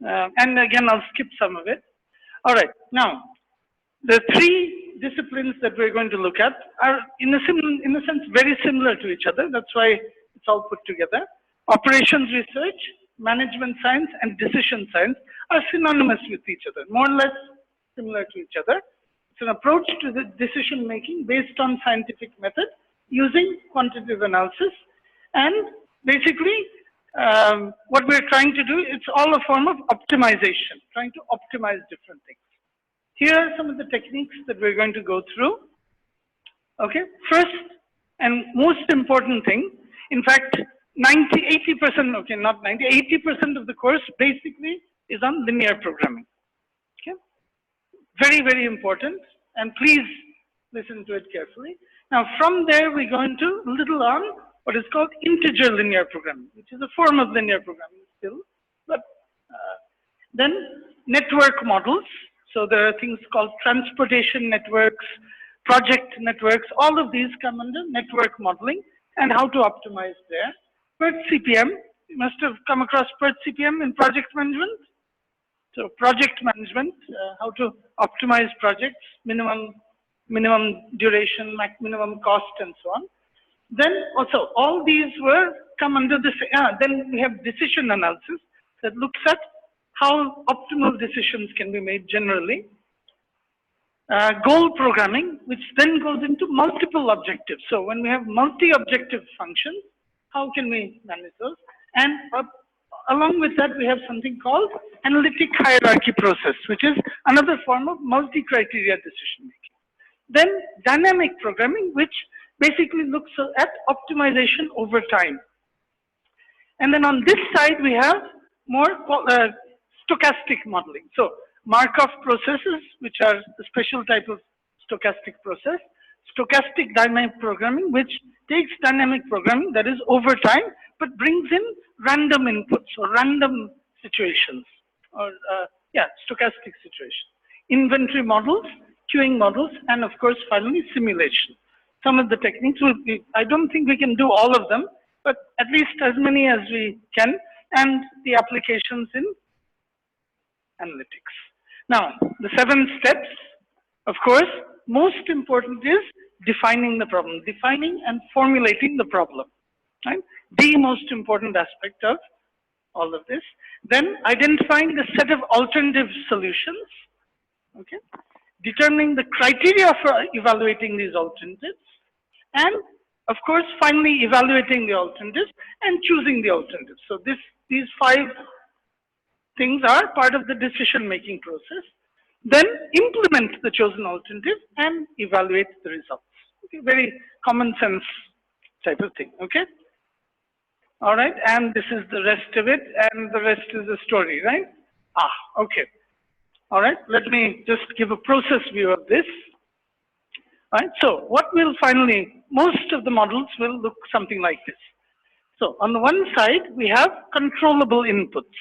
Speaker 1: and again, I'll skip some of it. All right, now, the 3 disciplines that we're going to look at are, in a sense, very similar to each other. That's why it's all put together. Operations research, management science, and decision science are synonymous with each other, more or less similar to each other. It's an approach to the decision making based on scientific method using quantitative analysis. And basically, what we're trying to do, it's all a form of optimization, trying to optimize different things. Here are some of the techniques that we're going to go through. Okay, first and most important thing, in fact, 80% of the course basically is on linear programming. Okay, very, very important, and please listen to it carefully. Now, from there, we go into little on what is called integer linear programming, which is a form of linear programming still, but then network models. So there are things called transportation networks, project networks, all of these come under network modeling and how to optimize there. PERT CPM, you must have come across PERT CPM in project management. So project management, how to optimize projects, minimum duration, minimum cost, and so on. Then also all these come under this, then we have decision analysis that looks at how optimal decisions can be made generally. goal programming, which then goes into multiple objectives. So when we have multi-objective functions, how can we manage those? And along with that, we have something called analytic hierarchy process, which is another form of multi-criteria decision making. Then dynamic programming, which basically looks at optimization over time. And then on this side, we have more stochastic modeling. So Markov processes, which are a special type of stochastic process. Stochastic dynamic programming, which takes dynamic programming, that is over time, but brings in random inputs or random situations, or stochastic situations. Inventory models, queuing models, and of course, finally, simulation. Some of the techniques will be, I don't think we can do all of them, but at least as many as we can, and the applications in analytics. Now, the 7 steps, of course, most important is defining the problem, defining and formulating the problem, right? The most important aspect of all of this. Then identifying the set of alternative solutions, okay? Determining the criteria for evaluating these alternatives, and of course, finally evaluating the alternatives and choosing the alternatives. So these 5 things are part of the decision-making process. Then implement the chosen alternative and evaluate the results. Okay, very common sense type of thing, okay? All right, and this is the rest of it, and the rest is a story, right? Okay. All right, let me just give a process view of this. All right, so what will finally, most of the models will look something like this. So on the one side, we have controllable inputs.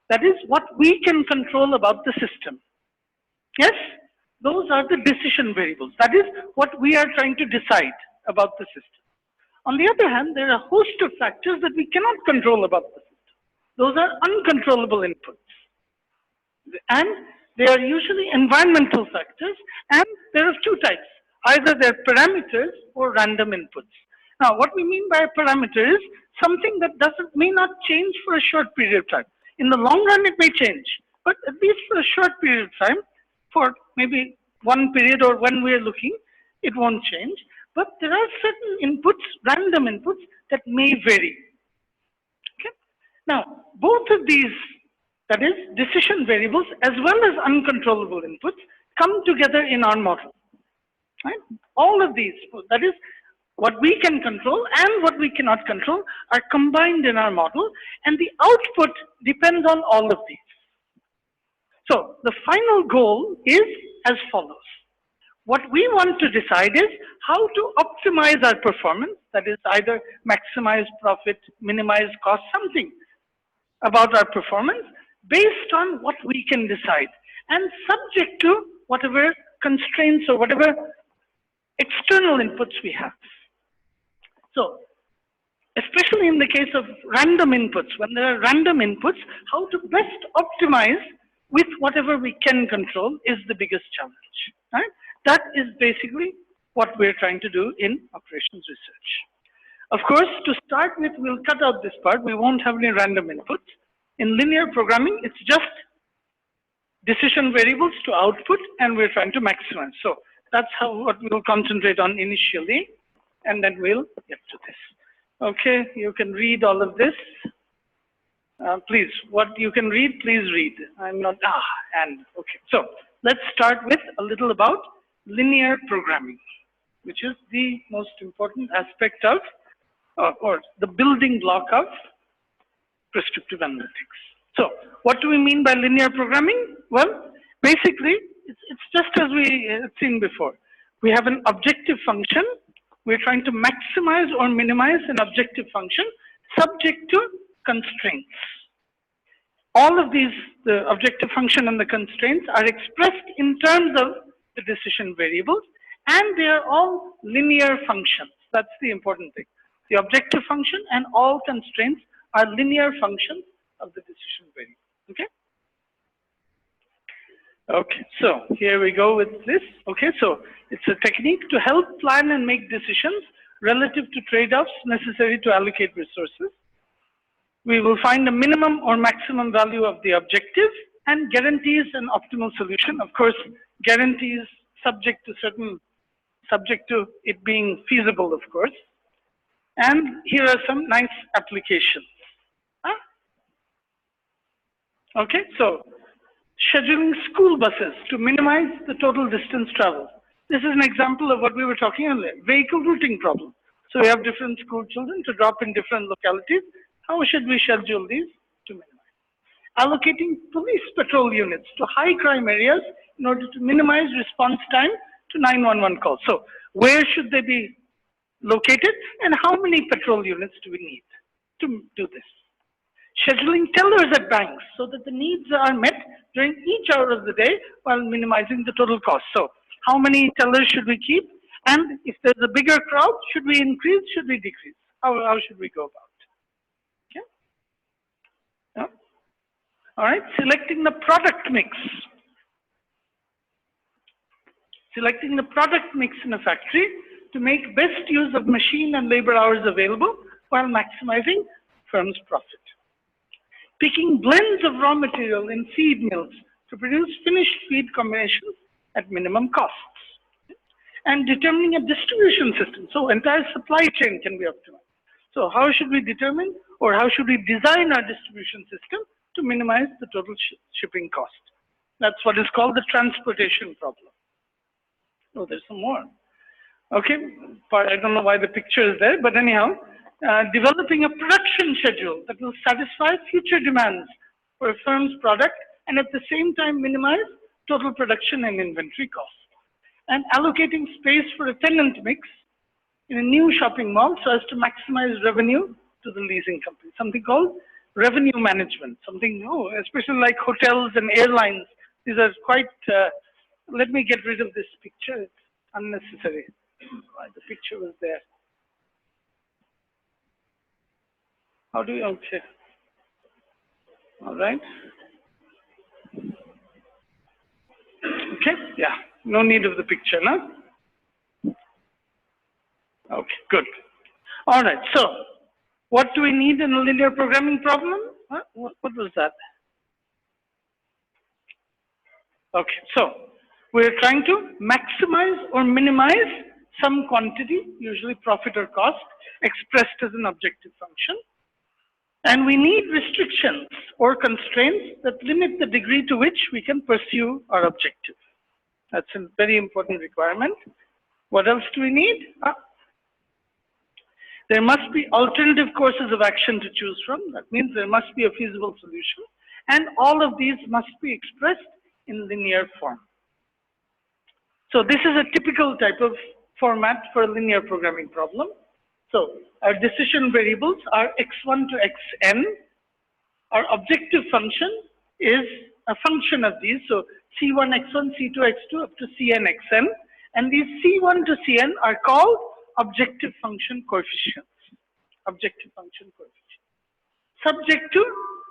Speaker 1: That is what we can control about the system. Yes, those are the decision variables. That is what we are trying to decide about the system. On the other hand, there are a host of factors that we cannot control about the system. Those are uncontrollable inputs. And they are usually environmental factors, and there are 2 types. Either they're parameters or random inputs. Now, what we mean by a parameter is something that may not change for a short period of time. In the long run, it may change, but at least for a short period of time, for maybe 1 period or when we're looking, it won't change. But there are certain inputs, random inputs, that may vary. Okay? Now, both of these, that is, decision variables as well as uncontrollable inputs, come together in our model. Right? All of these, that is, what we can control and what we cannot control, are combined in our model, and the output depends on all of these. So the final goal is as follows. What we want to decide is how to optimize our performance, that is either maximize profit, minimize cost, something about our performance based on what we can decide and subject to whatever constraints or whatever external inputs we have. So, especially in the case of random inputs, when there are random inputs, how to best optimize with whatever we can control is the biggest challenge. Right? That is basically what we're trying to do in operations research. Of course, to start with, we'll cut out this part. We won't have any random inputs. In linear programming, it's just decision variables to output, and we're trying to maximize. So that's what we'll concentrate on initially, and then we'll get to this. Okay, you can read all of this. Please, what you can read, please read. I'm not, okay. So let's start with a little about linear programming, which is the most important aspect of, or the building block of prescriptive analytics. So what do we mean by linear programming? Well, basically, it's just as we seen before. We have an objective function. We're trying to maximize or minimize an objective function subject to constraints. All of these, the objective function and the constraints, are expressed in terms of the decision variables, and they are all linear functions. That's the important thing. The objective function and all constraints are linear functions of the decision variable. Okay? Okay, so here we go with this. Okay, so it's a technique to help plan and make decisions relative to trade-offs necessary to allocate resources. We will find a minimum or maximum value of the objective and guarantees an optimal solution. Of course, guarantees subject to it being feasible, of course. And here are some nice applications. Huh? Okay, so scheduling school buses to minimize the total distance traveled. This is an example of what we were talking earlier, vehicle routing problem. So we have different school children to drop in different localities. How should we schedule these to minimize? Allocating police patrol units to high crime areas in order to minimize response time to 911 calls. So where should they be located and how many patrol units do we need to do this? Scheduling tellers at banks so that the needs are met during each hour of the day while minimizing the total cost. So how many tellers should we keep? And if there's a bigger crowd, should we increase, should we decrease? How should we go about it? Okay. Yeah. All right, selecting the product mix. Selecting the product mix in a factory to make best use of machine and labor hours available while maximizing firm's profit. Picking blends of raw material in feed mills to produce finished feed combinations at minimum costs. And determining a distribution system. So entire supply chain can be optimized. So how should we determine or how should we design our distribution system to minimize the total shipping cost? That's what is called the transportation problem. Oh, there's some more. Okay, I don't know why the picture is there, but anyhow, developing a production schedule that will satisfy future demands for a firm's product and at the same time minimize total production and inventory costs. And allocating space for a tenant mix in a new shopping mall so as to maximize revenue to the leasing company. Something called revenue management, something new, especially like hotels and airlines. These are quite, let me get rid of this picture, it's unnecessary. Why the picture was there. How do you, okay. All right. Okay, yeah, no need of the picture, no? Okay, good. All right, so what do we need in a linear programming problem? Huh? What was that? Okay, so we're trying to maximize or minimize some quantity, usually profit or cost, expressed as an objective function. And we need restrictions or constraints that limit the degree to which we can pursue our objective. That's a very important requirement. What else do we need? There must be alternative courses of action to choose from. That means there must be a feasible solution. And all of these must be expressed in linear form. So this is a typical type of format for a linear programming problem. So our decision variables are x1 to xn. Our objective function is a function of these. So c1, x1, c2, x2 up to cn, xn. And these c1 to cn are called objective function coefficients. Objective function coefficients. Subject to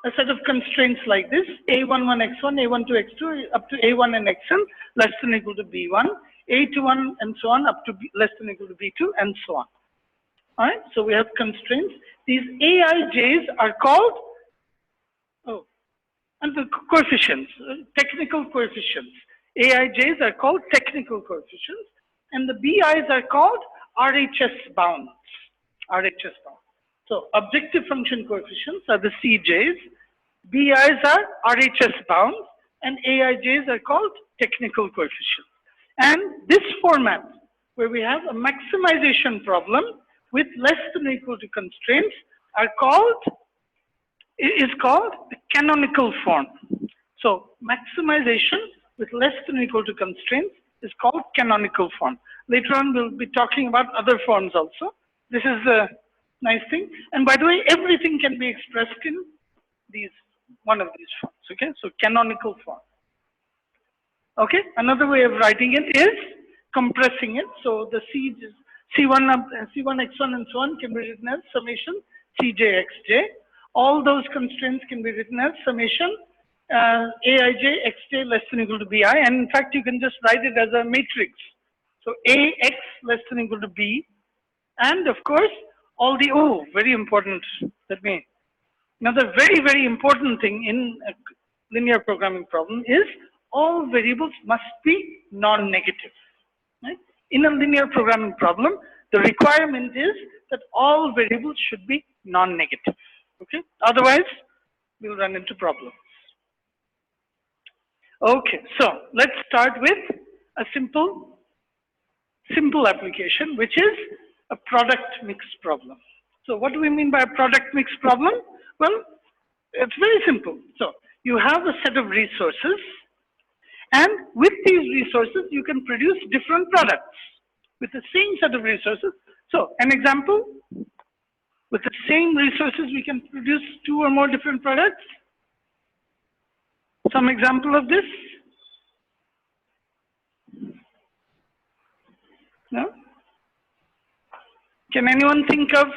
Speaker 1: a set of constraints like this, a11 x1, a12 x2 up to a1 and xn less than or equal to b1, a21 and so on up to less than or equal to b2 and so on. All right, so we have constraints. These aij's are called, and the coefficients, technical coefficients. aij's are called technical coefficients, and the bi's are called RHS bounds. RHS bounds. So objective function coefficients are the CJ's, BI's are RHS bounds, and AIJ's are called technical coefficients. And this format, where we have a maximization problem with less than or equal to constraints, is called the canonical form. So maximization with less than or equal to constraints is called canonical form. Later on, we'll be talking about other forms also. This is a nice thing. And by the way, everything can be expressed in one of these forms. Okay, so canonical form. Okay, another way of writing it is compressing it. So the C1, x1 and so on can be written as summation Cj, xj. All those constraints can be written as summation Aij, xj less than or equal to bi. And in fact, you can just write it as a matrix. So Ax less than or equal to b. And of course, all the, very important. Another very, very important thing in a linear programming problem is all variables must be non-negative. Right? In a linear programming problem, the requirement is that all variables should be non-negative. Okay? Otherwise, we'll run into problems. Okay, so let's start with a simple application, which is a product mix problem. So what do we mean by a product mix problem? Well, it's very simple. So you have a set of resources, and with these resources, you can produce different products with the same set of resources. So an example, with the same resources, we can produce 2 or more different products. Some example of this? No? Can anyone think of,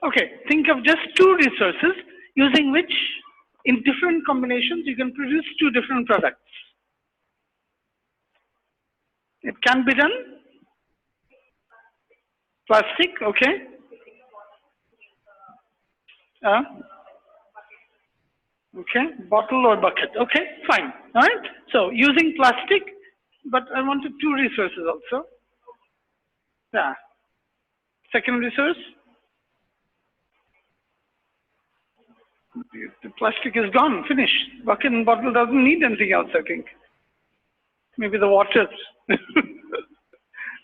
Speaker 1: okay, think of just 2 resources using which in different combinations you can produce 2 different products. It can be done. Plastic, okay. Okay, bottle or bucket. Okay, fine. All right. So using plastic, but I wanted 2 resources also. Yeah. Second resource. The plastic is gone, finished. Bucket and bottle doesn't need anything else, I think. Maybe the water.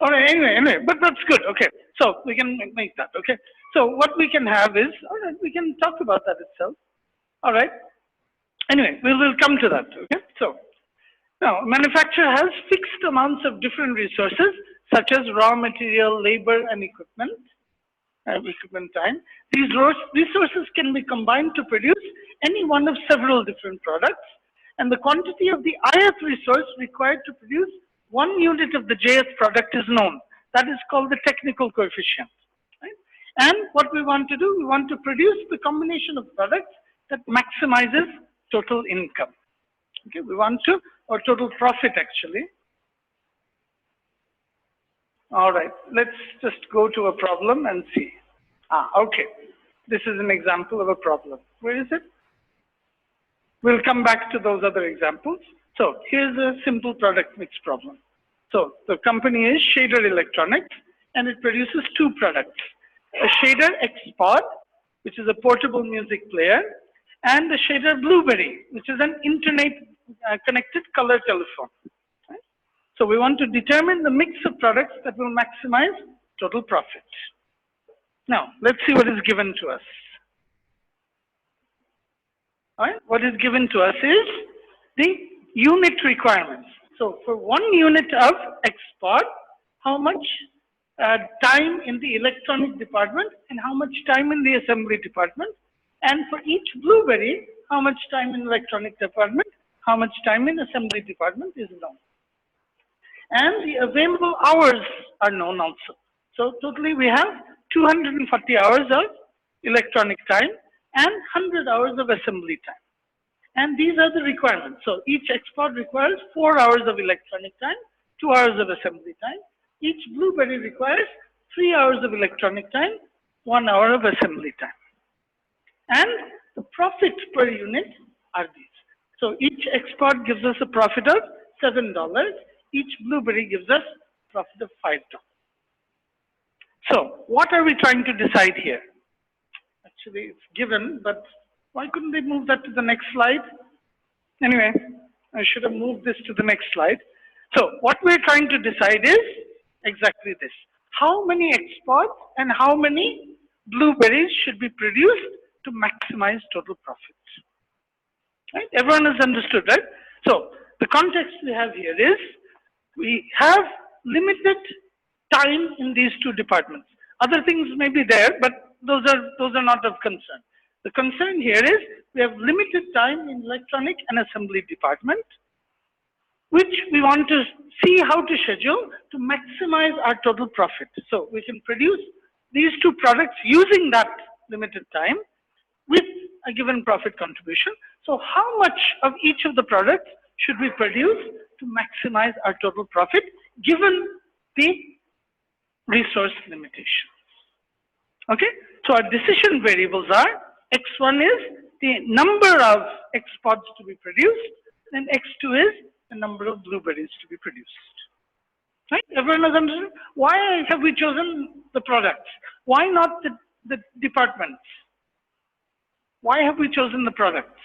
Speaker 1: All right, anyway, but that's good. Okay, so we can make that. Okay, so what we can have is, all right, we can talk about that itself. All right. Anyway, we will come to that. Okay, so now manufacturer has fixed amounts of different resources, such as raw material, labor, and equipment time. These resources can be combined to produce any one of several different products, and the quantity of the ith resource required to produce 1 unit of the jth product is known. That is called the technical coefficient. Right? And what we want to do, we want to produce the combination of products that maximizes total income. Okay, we want to, or total profit actually. All right, let's just go to a problem and see. Okay, this is an example of a problem. Where is it? We'll come back to those other examples. So here's a simple product mix problem. So the company is Shader Electronics, and it produces 2 products. A Shader XPod, which is a portable music player, and the Shader Blueberry, which is an internet connected color telephone. Right? So we want to determine the mix of products that will maximize total profit. Now, let's see what is given to us. All right, what is given to us is the unit requirements. So for 1 unit of XPod, how much time in the electronic department and how much time in the assembly department? And for each Blueberry, how much time in electronic department, how much time in assembly department is known. And the available hours are known also. So totally we have 240 hours of electronic time and 100 hours of assembly time. And these are the requirements. So each XPod requires 4 hours of electronic time, 2 hours of assembly time. Each Blueberry requires 3 hours of electronic time, 1 hour of assembly time. And the profit per unit are these. So each XPod gives us a profit of $7. Each Blueberry gives us a profit of $5. So what are we trying to decide here? Actually, it's given, but why couldn't they move that to the next slide? Anyway, I should have moved this to the next slide. So what we're trying to decide is exactly this. How many XPods and how many Blueberries should be produced to maximize total profits? Right? Everyone has understood, right? So the context we have here is we have limited time in these 2 departments. Other things may be there, but those are not of concern. The concern here is we have limited time in electronic and assembly department, which we want to see how to schedule to maximize our total profit. So we can produce these 2 products using that limited time with a given profit contribution. So how much of each of the products should we produce to maximize our total profit given the resource limitations? Okay, so our decision variables are X1 is the number of XPods to be produced, and X2 is a number of blueberries to be produced. Right? Everyone has understood? Why have we chosen the products? Why not the departments? Why have we chosen the products?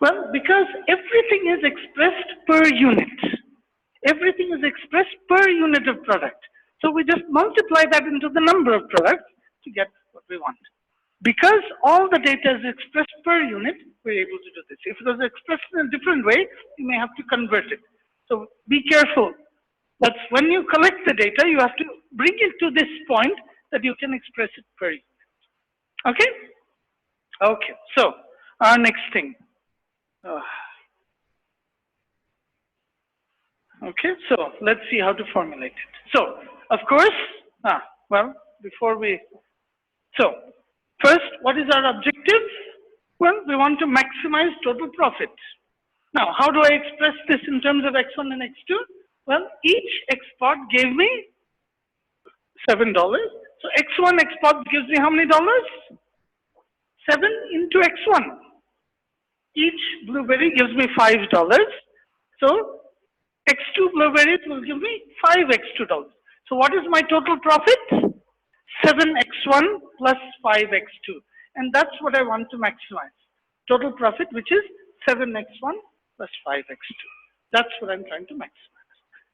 Speaker 1: Well, because everything is expressed per unit. Everything is expressed per unit of product. So we just multiply that into the number of products to get what we want. Because all the data is expressed per unit, we're able to do this. If it was expressed in a different way, you may have to convert it. So be careful. That's when you collect the data, you have to bring it to this point that you can express it per unit. Okay? Okay, so our next thing. Okay, so let's see how to formulate it. So, of course, well, before we, so first, what is our objective? Well, we want to maximize total profit. Now, how do I express this in terms of X1 and X2? Well, each export gave me $7. So X1 export gives me how many dollars? 7 into X1. Each blueberry gives me $5. So X2 blueberries will give me 5 X2 dollars. So what is my total profit? 7X1 plus 5X2. And that's what I want to maximize. Total profit, which is 7X1 plus 5X2. That's what I'm trying to maximize.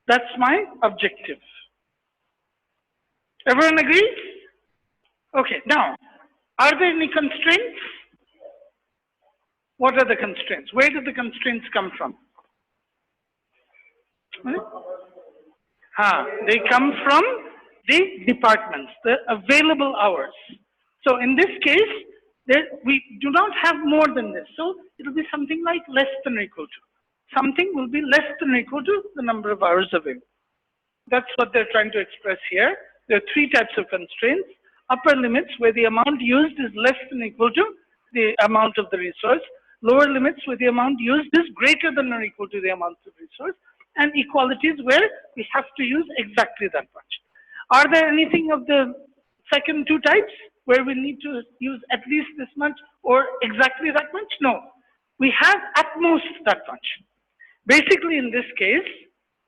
Speaker 1: That's my objective. Everyone agrees? Okay, now, are there any constraints? What are the constraints? Where do the constraints come from? They come from the departments, the available hours. So in this case, we do not have more than this. So it will be something like less than or equal to. Something will be less than or equal to the number of hours available. That's what they're trying to express here. There are 3 types of constraints. Upper limits, where the amount used is less than or equal to the amount of the resource. Lower limits, where the amount used is greater than or equal to the amount of resource. And equalities, where we have to use exactly that much. Are there anything of the second 2 types where we need to use at least this much or exactly that much? No. We have at most that much. Basically, in this case,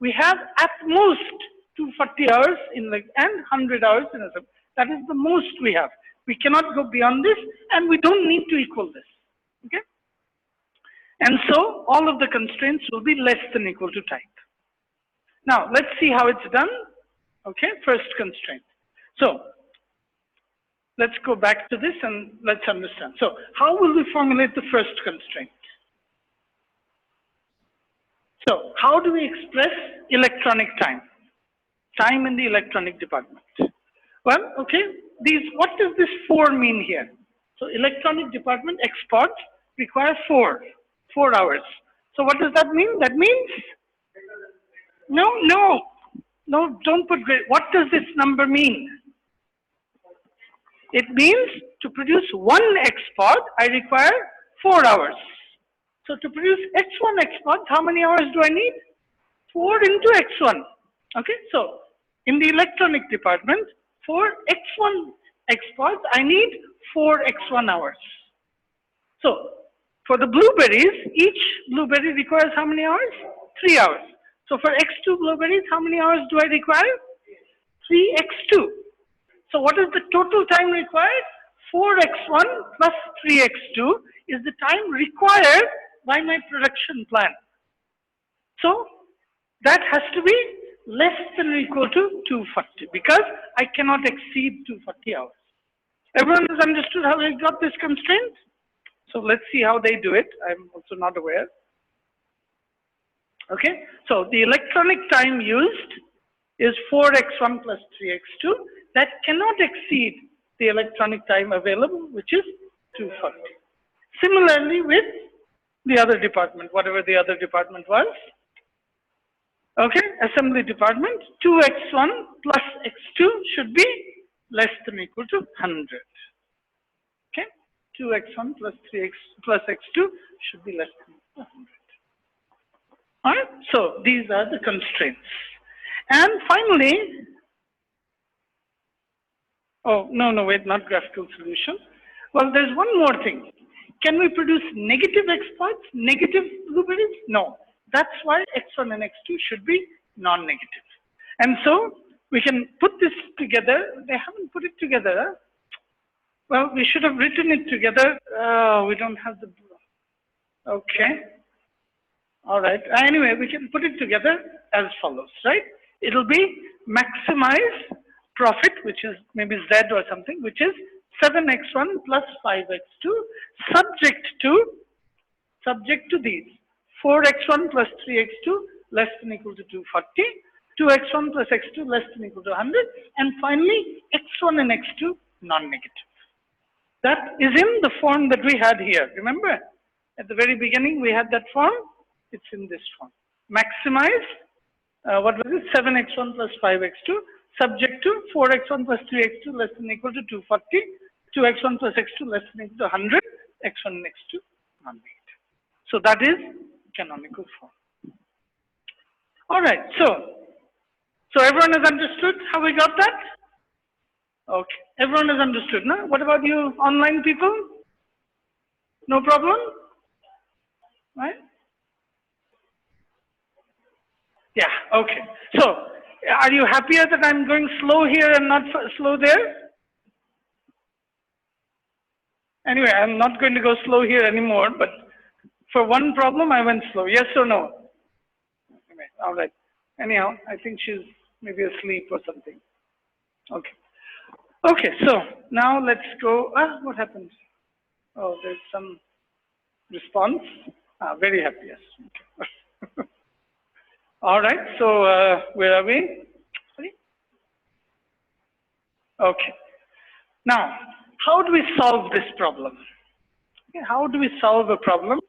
Speaker 1: we have at most 240 hours and 100 hours in a sub. That is the most we have. We cannot go beyond this, and we don't need to equal this. Okay? And so all of the constraints will be less than equal to type. Now, let's see how it's done. Okay, first constraint. So let's go back to this and let's understand. So how will we formulate the first constraint? So how do we express electronic time? Time in the electronic department. Well, okay, what does this 4 mean here? So electronic department exports require 4 hours. So what does that mean? That means, no, don't put great. What does this number mean? It means to produce 1 export, I require 4 hours. So to produce X1 export, how many hours do I need? 4 into X1. Okay, so in the electronic department, for X1 exports, I need 4 X1 hours. So for the blueberries, each blueberry requires how many hours? 3 hours. So for X2 blueberries, how many hours do I require? 3 X2. So what is the total time required? 4 X1 plus 3 X2 is the time required by my production plan. So that has to be less than or equal to 240 because I cannot exceed 240 hours. Everyone has understood how I got this constraint? So let's see how they do it. I'm also not aware. Okay, so the electronic time used is 4x1 plus 3x2. That cannot exceed the electronic time available, which is 240. Similarly with the other department, whatever the other department was. Okay, assembly department, 2x1 plus x2 should be less than or equal to 100. Okay, 2x1 plus 3x plus x2 should be less than 100. All right, so these are the constraints. And finally, oh, no, wait, not graphical solution. Well, there's one more thing. Can we produce negative exploits, negative blueberries? No. That's why x1 and x2 should be non-negative. And so we can put this together. They haven't put it together. Huh? Well, we should have written it together. We don't have the... Okay. All right. Anyway, we can put it together as follows, right? It'll be maximize profit, which is maybe Z or something, which is 7x1 plus 5x2, subject to these. 4x1 plus 3x2 less than equal to 240, 2x1 plus x2 less than equal to 100, and finally x1 and x2 non-negative. That is in the form that we had here. Remember, at the very beginning we had that form. It's in this form. Maximize, what was it? 7x1 plus 5x2, subject to 4x1 plus 3x2 less than equal to 240, 2x1 plus x2 less than equal to 100, x1 and x2 non-negative. So that is canonical form. All right. So everyone has understood how we got that? Okay. Everyone has understood, no? What about you online people? No problem? Right? Yeah, okay. So, are you happier that I'm going slow here and not slow there? Anyway, I'm not going to go slow here anymore, but for one problem I went slow. Yes or no? Anyway, all right. Anyhow, I think she's maybe asleep or something. Okay. Okay, so now let's go. What happened? Oh, there's some response. Very happy, yes. Okay. All right, so where are we? Sorry? Okay. Now, how do we solve this problem? Okay, how do we solve a problem?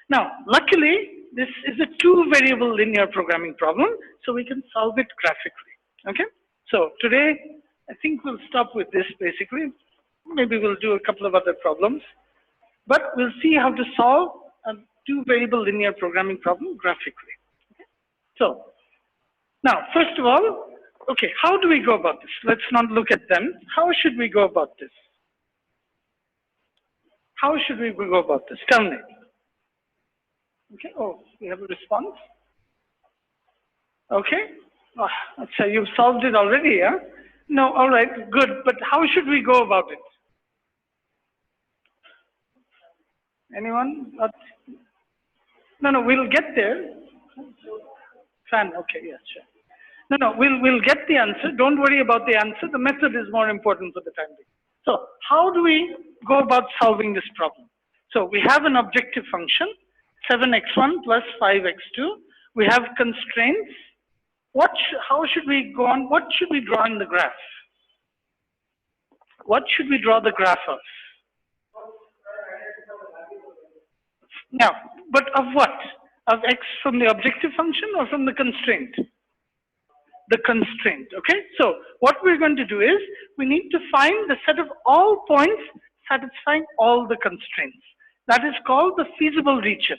Speaker 1: Now, luckily, this is a two-variable linear programming problem, so we can solve it graphically. Okay? So today, I think we'll stop with this basically. Maybe we'll do a couple of other problems. But we'll see how to solve a two-variable linear programming problem graphically. Okay? So, now, first of all, okay, how do we go about this? Let's not look at them. How should we go about this? How should we go about this? Tell me. Okay, oh, we have a response. Okay, so you've solved it already, yeah? No, all right, good, but how should we go about it? Anyone? No, we'll get there. Fan, okay, yes, sure. No, we'll get the answer. Don't worry about the answer. The method is more important for the time being. So, how do we go about solving this problem? So, we have an objective function, 7x1 plus 5x2. We have constraints. How should we go on? What should we draw in the graph? What should we draw the graph of? Now, but of what? Of x from the objective function or from the constraint? The constraint, okay? So, what we're going to do is, we need to find the set of all points satisfying all the constraints. That is called the feasible region.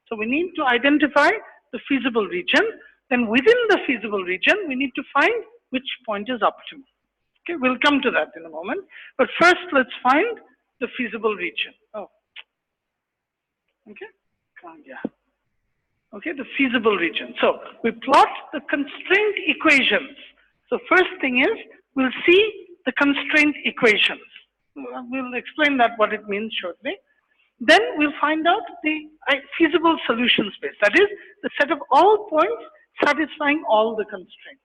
Speaker 1: So, we need to identify the feasible region. Then within the feasible region, we need to find which point is optimal. Okay, we'll come to that in a moment. But first, let's find the feasible region. Oh, okay, yeah. Okay, the feasible region. So we plot the constraint equations. So first thing is, we'll see the constraint equations. We'll explain that what it means shortly. Then we'll find out the feasible solution space. That is, the set of all points satisfying all the constraints.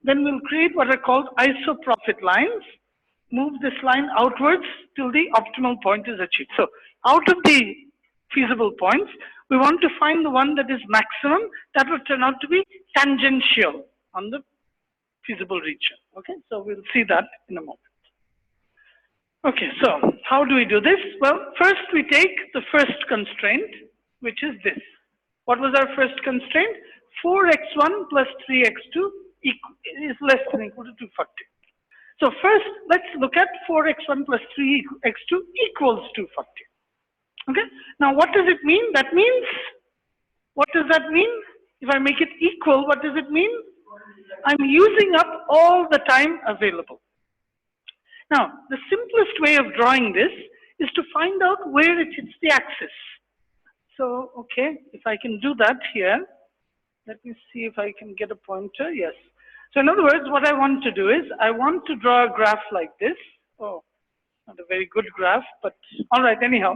Speaker 1: Then we'll create what are called isoprofit lines. Move this line outwards till the optimal point is achieved. So out of the feasible points, we want to find the one that is maximum. That will turn out to be tangential on the feasible region. Okay, so we'll see that in a moment. Okay, so how do we do this? Well, first we take the first constraint, which is this. What was our first constraint? 4x1 plus 3x2 is less than or equal to 240. So first, let's look at 4x1 plus 3x2 equals 240. Okay, now what does it mean? That means, what does that mean? If I make it equal, what does it mean? I'm using up all the time available. Now, the simplest way of drawing this is to find out where it hits the axis. So, okay, if I can do that here, let me see if I can get a pointer. Yes. So in other words, what I want to do is, I want to draw a graph like this. Oh, not a very good graph, but all right, anyhow.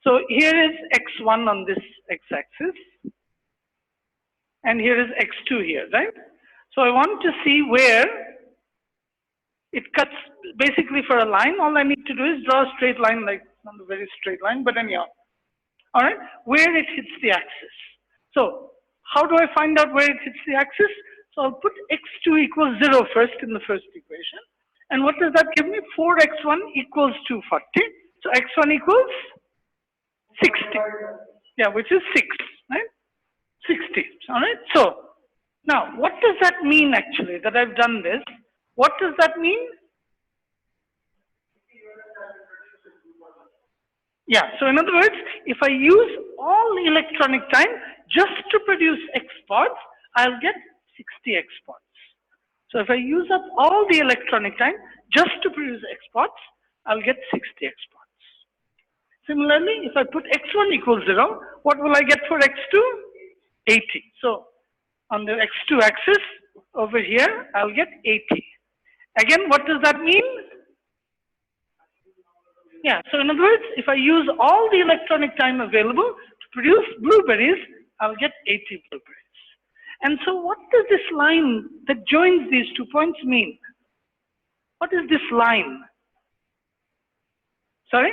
Speaker 1: So here is x1 on this x-axis, and here is x2 here, right? So I want to see where it cuts, basically for a line. All I need to do is draw a straight line, like not a very straight line, but anyhow. All right, where it hits the axis. So how do I find out where it hits the axis? So I'll put x2 equals 0 first in the first equation. And what does that give me? 4x1 equals 240. So x1 equals 60. Yeah, which is 6, right? 60. All right. So now, what does that mean actually that I've done this? What does that mean? Yeah. So in other words, if I use all electronic time just to produce exports, I'll get 60 exports. So if I use up all the electronic time just to produce exports, I'll get 60 exports. Similarly, if I put x1 equals 0, what will I get for x2? 80. So on the x2 axis over here, I'll get 80. Again, what does that mean? Yeah, so in other words, if I use all the electronic time available to produce blueberries, I'll get 80 blueberries. And so what does this line that joins these 2 points mean? What is this line? Sorry?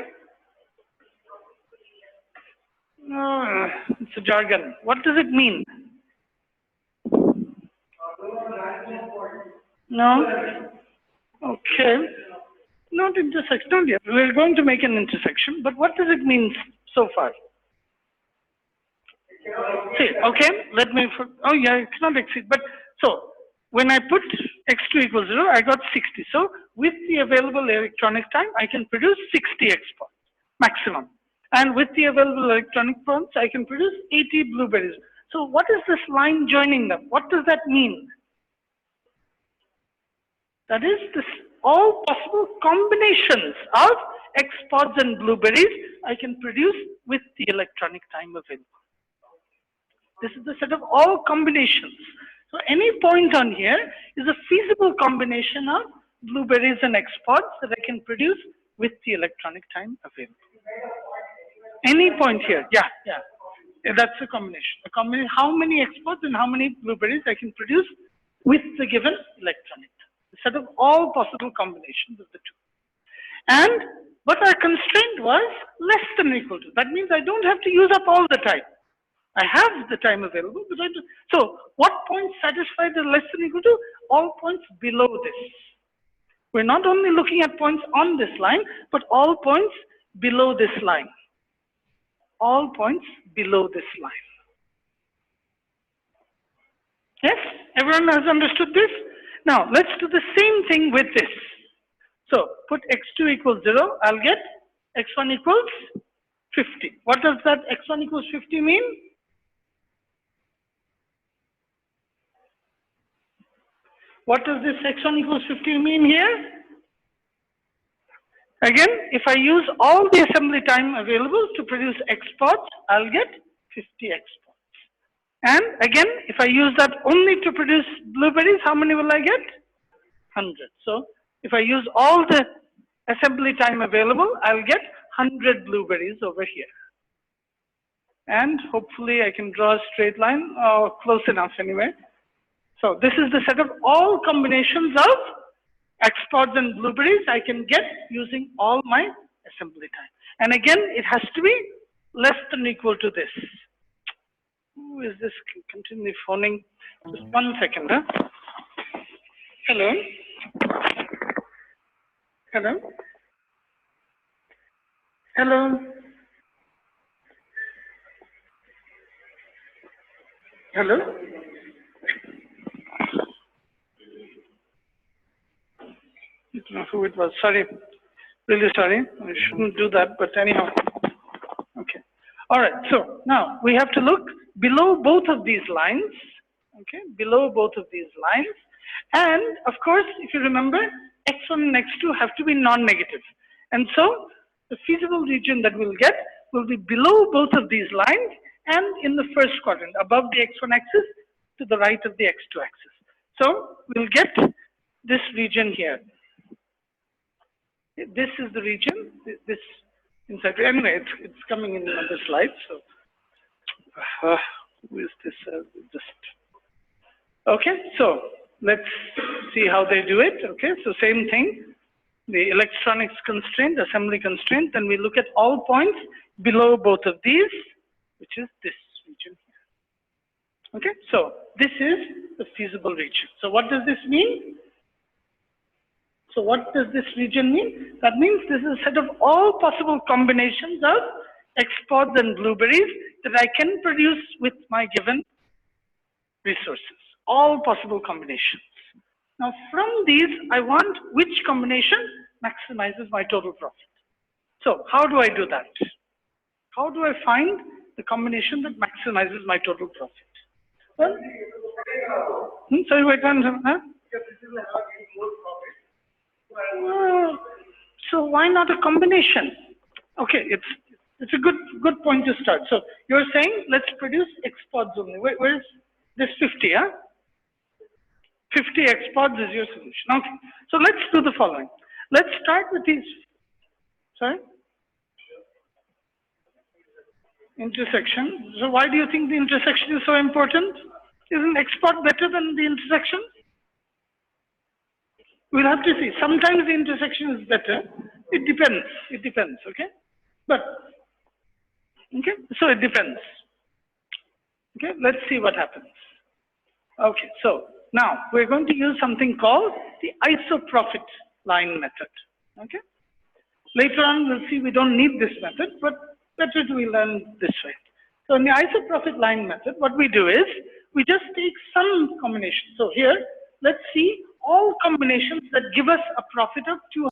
Speaker 1: No, it's a jargon. What does it mean? No? Okay. Not intersection, not yet. We're going to make an intersection, but what does it mean so far? See, okay, let me, oh yeah, it cannot exceed, but so when I put x2 equals 0, I got 60. So with the available electronic time, I can produce 60 exports, maximum. And with the available electronic points, I can produce 80 blueberries. So what is this line joining them? What does that mean? That is, this all possible combinations of exports and blueberries I can produce with the electronic time available. This is the set of all combinations. So any point on here is a feasible combination of blueberries and exports that I can produce with the electronic time available. Any point here, yeah. That's a combination. A combination, how many exports and how many blueberries I can produce with the given electronic time. A set of all possible combinations of the two. But our constraint was less than or equal to. That means I don't have to use up all the time. I have the time available, but I do. So what points satisfy the less than or equal to? All points below this. We're not only looking at points on this line, but all points below this line. All points below this line. Yes? Everyone has understood this? Now, let's do the same thing with this. So, put x2 equals 0, I'll get x1 equals 50. What does that x1 equals 50 mean? What does this x1 equals 50 mean here? Again, if I use all the assembly time available to produce exports, I'll get 50 exports. And again, if I use that only to produce blueberries, how many will I get? 100. So if I use all the assembly time available, I'll get 100 blueberries over here. And hopefully I can draw a straight line, or close enough anyway. So this is the set of all combinations of exports and blueberries I can get using all my assembly time. And again, it has to be less than or equal to this. Who is this continually phoning? Just 1 second, huh? Hello? Hello? Hello? Hello? I don't know who it was. Sorry. Really sorry. I shouldn't do that, but anyhow. Okay. All right. So now we have to look below both of these lines. Okay. Below both of these lines. And of course, if you remember, x1 and x2 have to be non-negative. And so The feasible region that we'll get will be below both of these lines and in the first quadrant, above the x1 axis to the right of the x2 axis. So we'll get this region here. This is the region, this inside. Anyway, it's coming in another slide. So, who is this? Just okay. So let's see how they do it. Okay. So same thing. The electronics constraint, assembly constraint. Then we look at all points below both of these, which is this region here. Okay. So this is the feasible region. So what does this mean? So what does this region mean? That means this is a set of all possible combinations of XPods and blueberries that I can produce with my given resources. All possible combinations. Now from these, I want which combination maximizes my total profit. So how do I do that? How do I find the combination that maximizes my total profit? Well, sorry, wait one second. Huh? So why not a combination? Okay, it's a good point to start. So you're saying let's produce XPods only. Where's this 50? Huh? 50 XPods is your solution. Okay. So let's do the following. Let's start with these. Sorry. Intersection. So why do you think the intersection is so important? Isn't XPod better than the intersection? We'll have to see. Sometimes the intersection is better. It depends. It depends. Okay. But okay. So it depends. Okay. Let's see what happens. Okay. So now we're going to use something called the isoprofit line method. Okay. Later on, we'll see we don't need this method, but better we learn this way. So in the isoprofit line method, what we do is we just take some combination. So here, let's see all combinations that give us a profit of 200.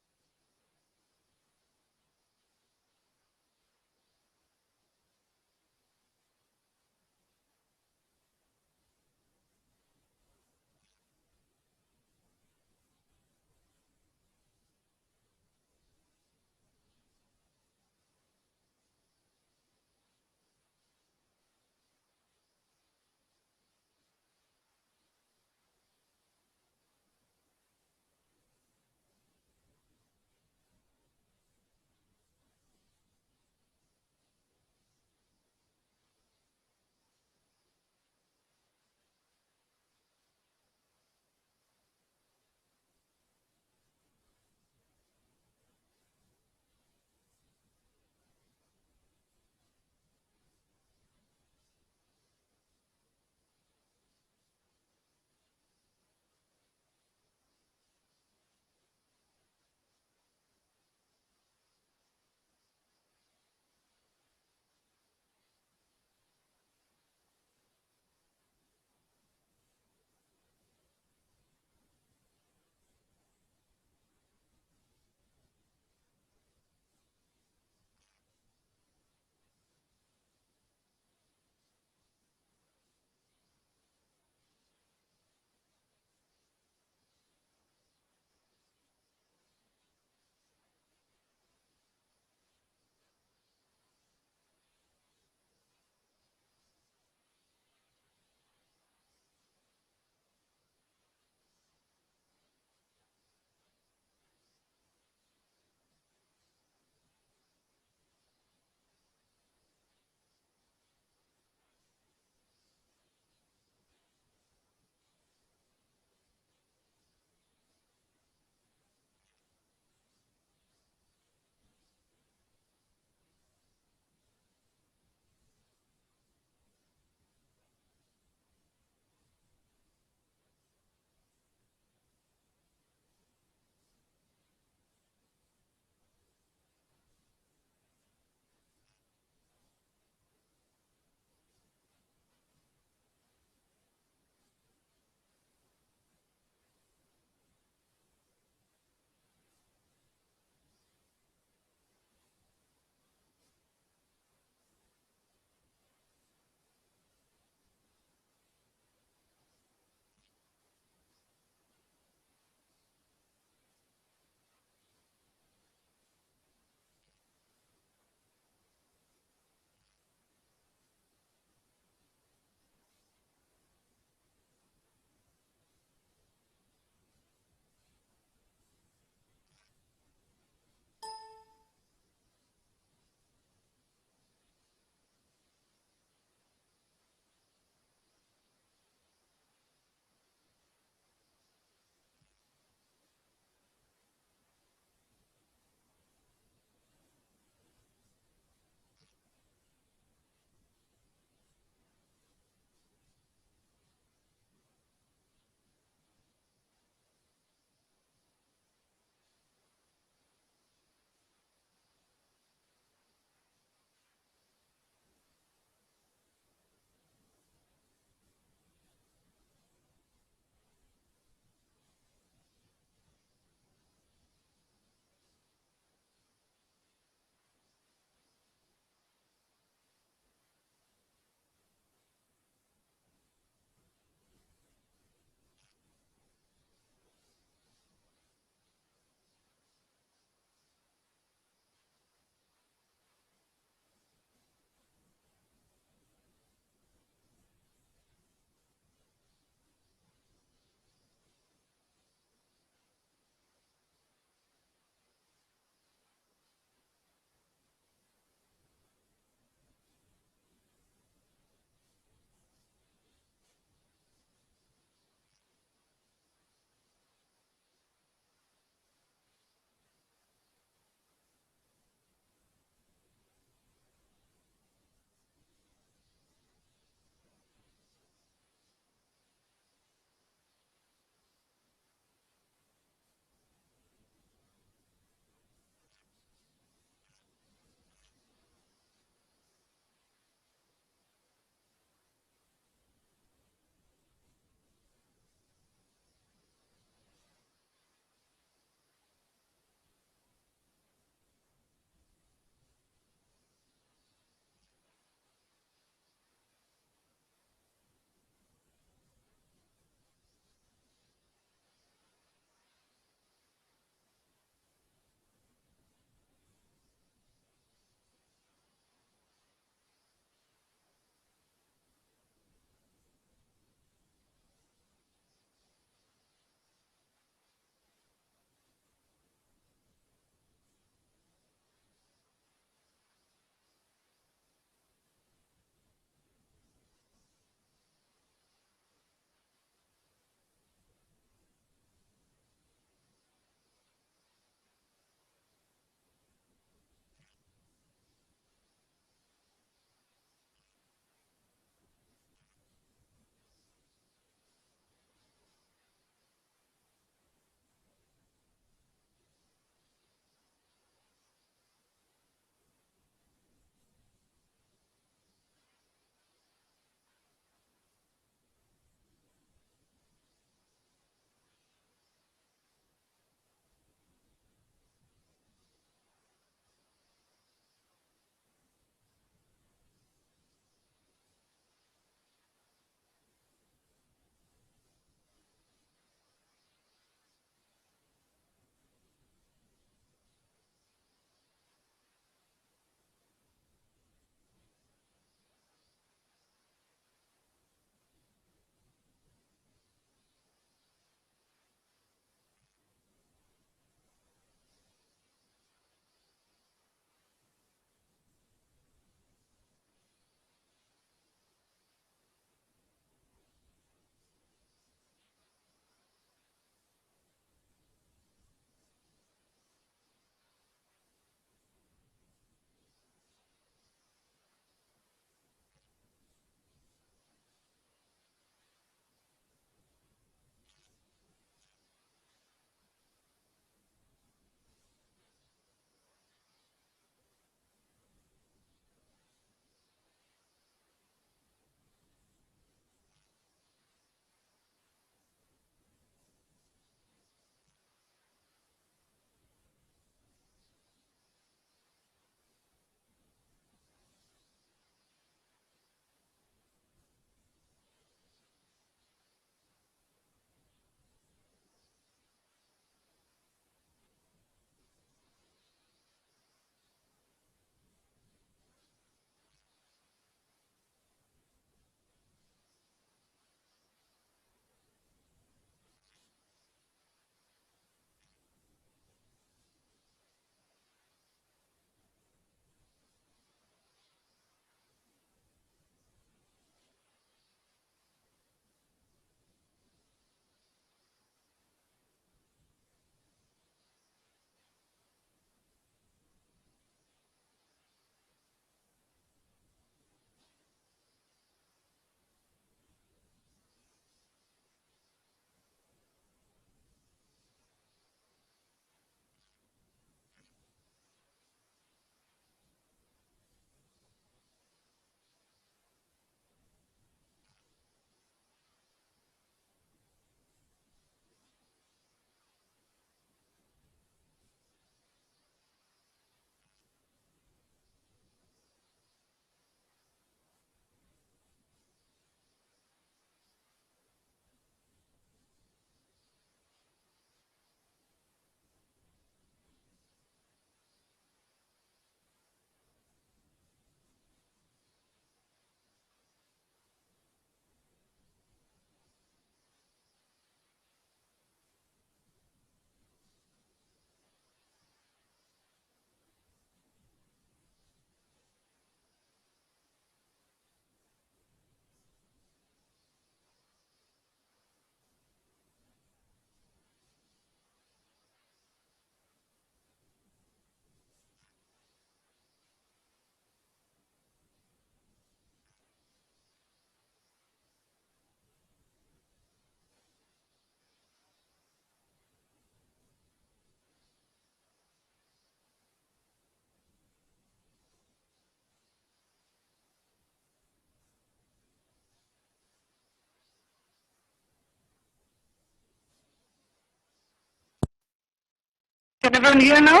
Speaker 1: Can everyone hear now?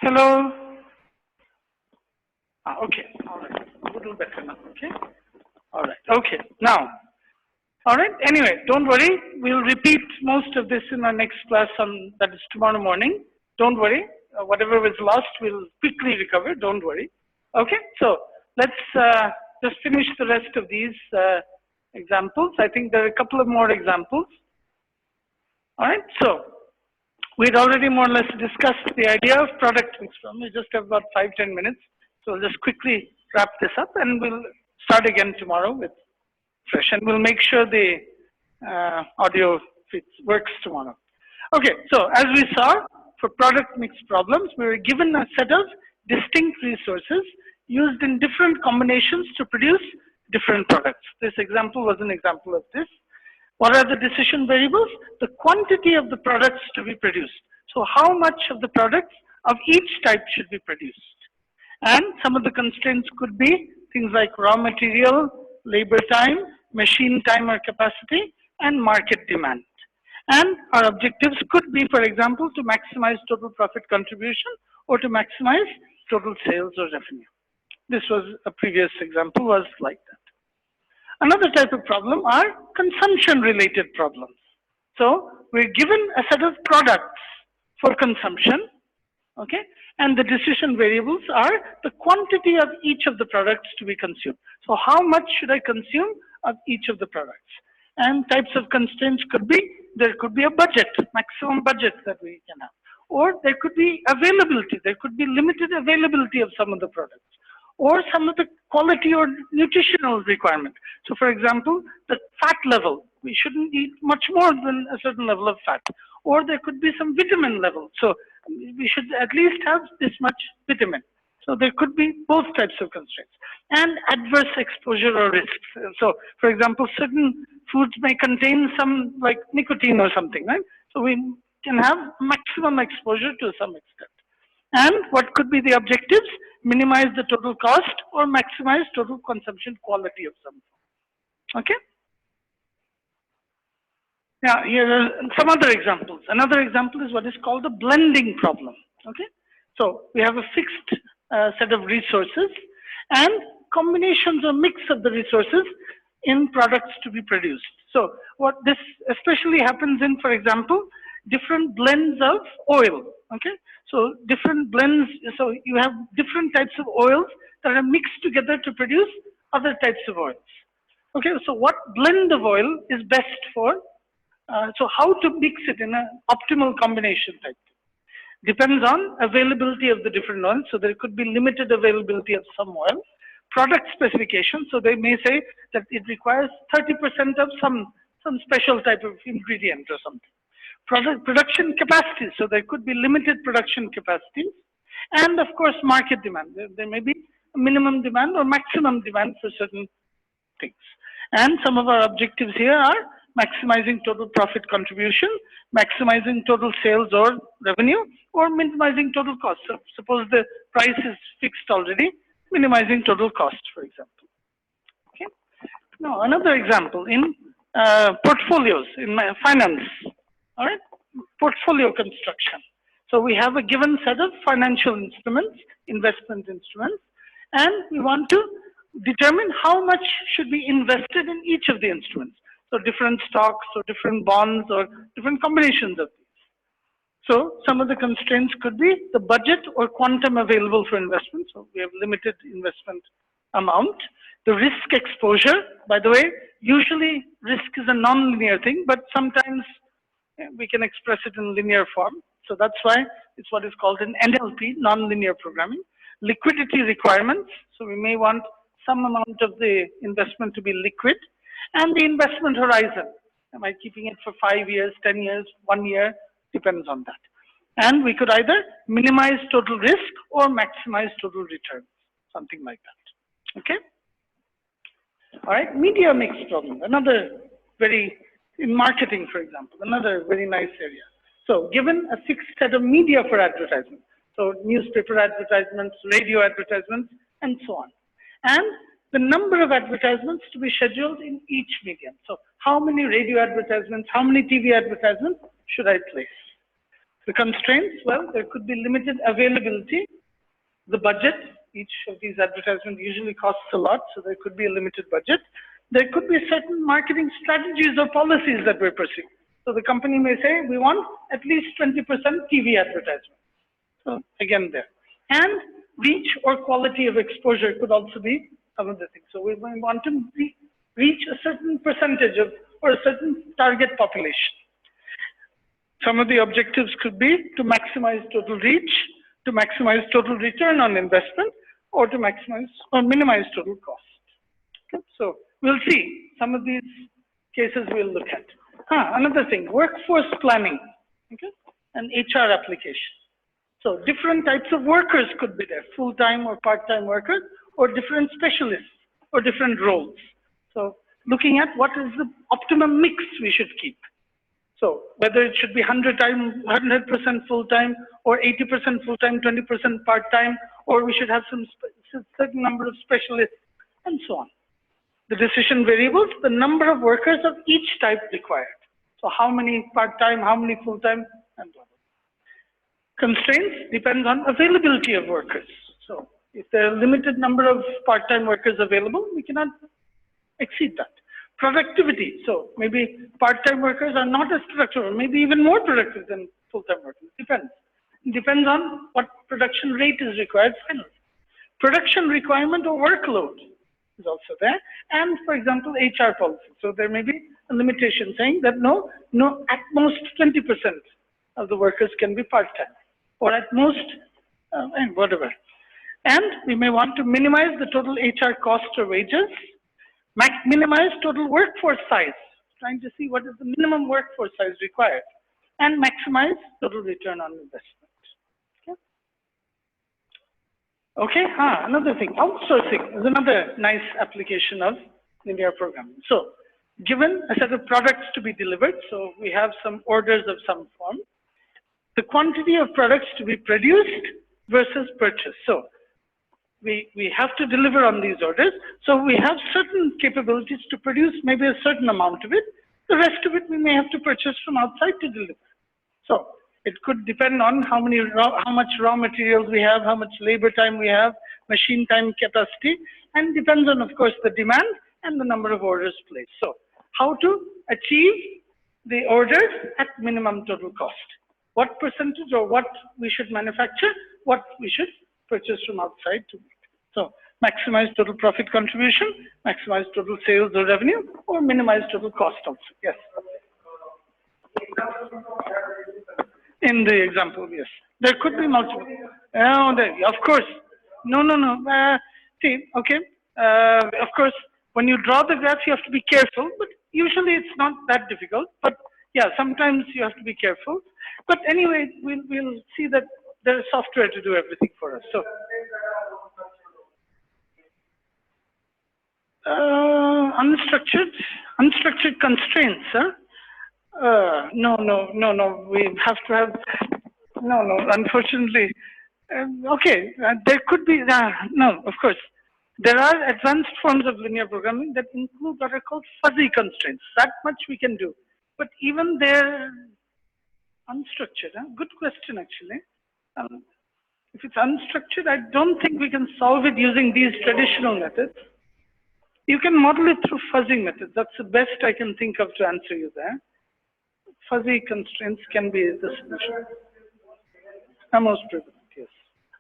Speaker 1: Hello? Okay, all right. A little better now, okay? All right, okay. Now, all right, anyway, don't worry. We'll repeat most of this in our next class that is tomorrow morning. Don't worry. Whatever was lost, we'll quickly recover. Don't worry. Okay, so let's just finish the rest of these examples. I think there are a couple of more examples. All right, so we'd already more or less discussed the idea of product mix problem. We just have about 5-10 minutes. So we'll just quickly wrap this up and we'll start again tomorrow with fresh, and we'll make sure the audio works tomorrow. Okay, so as we saw, for product mix problems, we were given a set of distinct resources used in different combinations to produce different products. This example was an example of this. What are the decision variables? The quantity of the products to be produced. So how much of the products of each type should be produced? And some of the constraints could be things like raw material, labor time, machine time or capacity, and market demand. And our objectives could be, for example, to maximize total profit contribution or to maximize total sales or revenue. This was a previous example was like that. Another type of problem are consumption-related problems. So we're given a set of products for consumption, okay? And the decision variables are the quantity of each of the products to be consumed. So how much should I consume of each of the products? And types of constraints could be, there could be a budget, maximum budget that we can have. Or there could be availability, there could be limited availability of some of the products. Or some of the quality or nutritional requirement. So for example, the fat level, we shouldn't eat much more than a certain level of fat. Or there could be some vitamin level. So we should at least have this much vitamin. So there could be both types of constraints. And adverse exposure or risks. So for example, certain foods may contain some like nicotine or something, right? So we can have maximum exposure to some extent. And what could be the objectives? Minimize the total cost or maximize total consumption quality of some. Okay? Now, here are some other examples. Another example is what is called the blending problem. Okay? So we have a fixed set of resources and combinations or mix of the resources in products to be produced. So what this especially happens in, for example, different blends of oil. Okay, so different blends, so you have different types of oils that are mixed together to produce other types of oils. Okay, so what blend of oil is best for, so how to mix it in an optimal combination type? Depends on availability of the different oils, so there could be limited availability of some oil. Product specification, so they may say that it requires 30% of some special type of ingredient or something. Production capacity, so there could be limited production capacities, and of course market demand. There may be a minimum demand or maximum demand for certain things. And some of our objectives here are maximizing total profit contribution, maximizing total sales or revenue, or minimizing total cost. So suppose the price is fixed already, minimizing total cost, for example. Okay. Now another example in portfolios, in my finance. All right, portfolio construction. So we have a given set of financial instruments, investment instruments, and we want to determine how much should be invested in each of the instruments. So different stocks or different bonds or different combinations of these. So some of the constraints could be the budget or quantum available for investment. So we have limited investment amount. The risk exposure, by the way, usually risk is a non-linear thing, but sometimes we can express it in linear form. So that's why it's what is called an NLP, non-linear programming. Liquidity requirements. So we may want some amount of the investment to be liquid. And the investment horizon. Am I keeping it for 5 years, 10 years, 1 year? Depends on that. And we could either minimize total risk or maximize total return. Something like that. Okay? All right, media mix problem. Another very, in marketing, for example, another very nice area. So given a fixed set of media for advertisement, so newspaper advertisements, radio advertisements, and so on. And the number of advertisements to be scheduled in each medium. So how many radio advertisements, how many TV advertisements should I place? The constraints, well, there could be limited availability. The budget, each of these advertisements usually costs a lot, so there could be a limited budget. There could be certain marketing strategies or policies that we're pursuing. So the company may say, we want at least 20% TV advertisement. So again there. And reach or quality of exposure could also be another thing. So we want to reach a certain percentage of, or a certain target population. Some of the objectives could be to maximize total reach, to maximize total return on investment, or to maximize or minimize total cost. Okay? So we'll see some of these cases we'll look at. Another thing, workforce planning, okay, and HR application. So different types of workers could be there, full-time or part-time workers, or different specialists, or different roles. So looking at what is the optimum mix we should keep. So whether it should be 100% full-time, or 80% full-time, 20% part-time, or we should have some certain number of specialists, and so on. The decision variables, the number of workers of each type required. So how many part-time, how many full-time, and so on. Constraints depends on availability of workers. So if there are a limited number of part-time workers available, we cannot exceed that. Productivity, so maybe part-time workers are not as productive, or maybe even more productive than full-time workers, depends. It depends on what production rate is required finally. Production requirement or workload is also there, and for example, HR policy. So there may be a limitation saying that no, at most 20% of the workers can be part-time, or at most, and whatever. And we may want to minimize the total HR cost or wages, minimize total workforce size, trying to see what is the minimum workforce size required, and maximize total return on investment. Okay, another thing, outsourcing is another nice application of linear programming. So, given a set of products to be delivered, so we have some orders of some form, the quantity of products to be produced versus purchased. So, we have to deliver on these orders. So we have certain capabilities to produce maybe a certain amount of it. The rest of it we may have to purchase from outside to deliver. So it could depend on how much raw materials we have, how much labor time we have, machine time capacity, and depends on, of course, the demand and the number of orders placed. So how to achieve the orders at minimum total cost. What percentage or what we should manufacture, what we should purchase from outside to make. So maximize total profit contribution, maximize total sales or revenue, or minimize total cost also. Yes. In the example, yes. There could be multiple. Of course. No. See, okay. Of course, when you draw the graph, you have to be careful, but usually it's not that difficult. But yeah, sometimes you have to be careful. But anyway, we'll see that there is software to do everything for us. So, unstructured constraints, huh? No. We have to have, no, unfortunately. Okay, there could be, no, of course. There are advanced forms of linear programming that include what are called fuzzy constraints. That much we can do. But even they're unstructured, huh? Good question, actually. If it's unstructured, I don't think we can solve it using these traditional methods. You can model it through fuzzy methods. That's the best I can think of to answer you there. Fuzzy constraints can be the solution. Most prevalent, yes.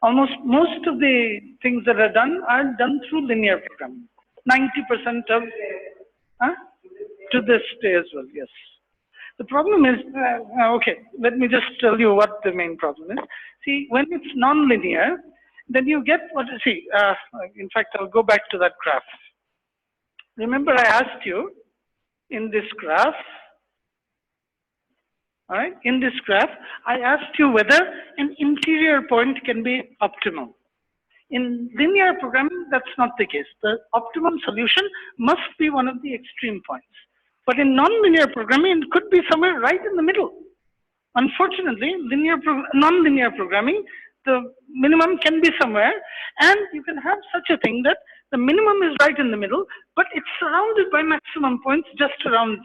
Speaker 1: Almost most of the things that are done through linear programming. 90% of, to this day as well, yes. The problem is, okay, let me just tell you what the main problem is. See, when it's non-linear, then you get what, in fact, I'll go back to that graph. Remember I asked you in this graph, all right, in this graph, I asked you whether an interior point can be optimal. In linear programming, that's not the case. The optimum solution must be one of the extreme points. But in non-linear programming, it could be somewhere right in the middle. Unfortunately, non-linear programming, the minimum can be somewhere, and you can have such a thing that The minimum is right in the middle, but it's surrounded by maximum points just around.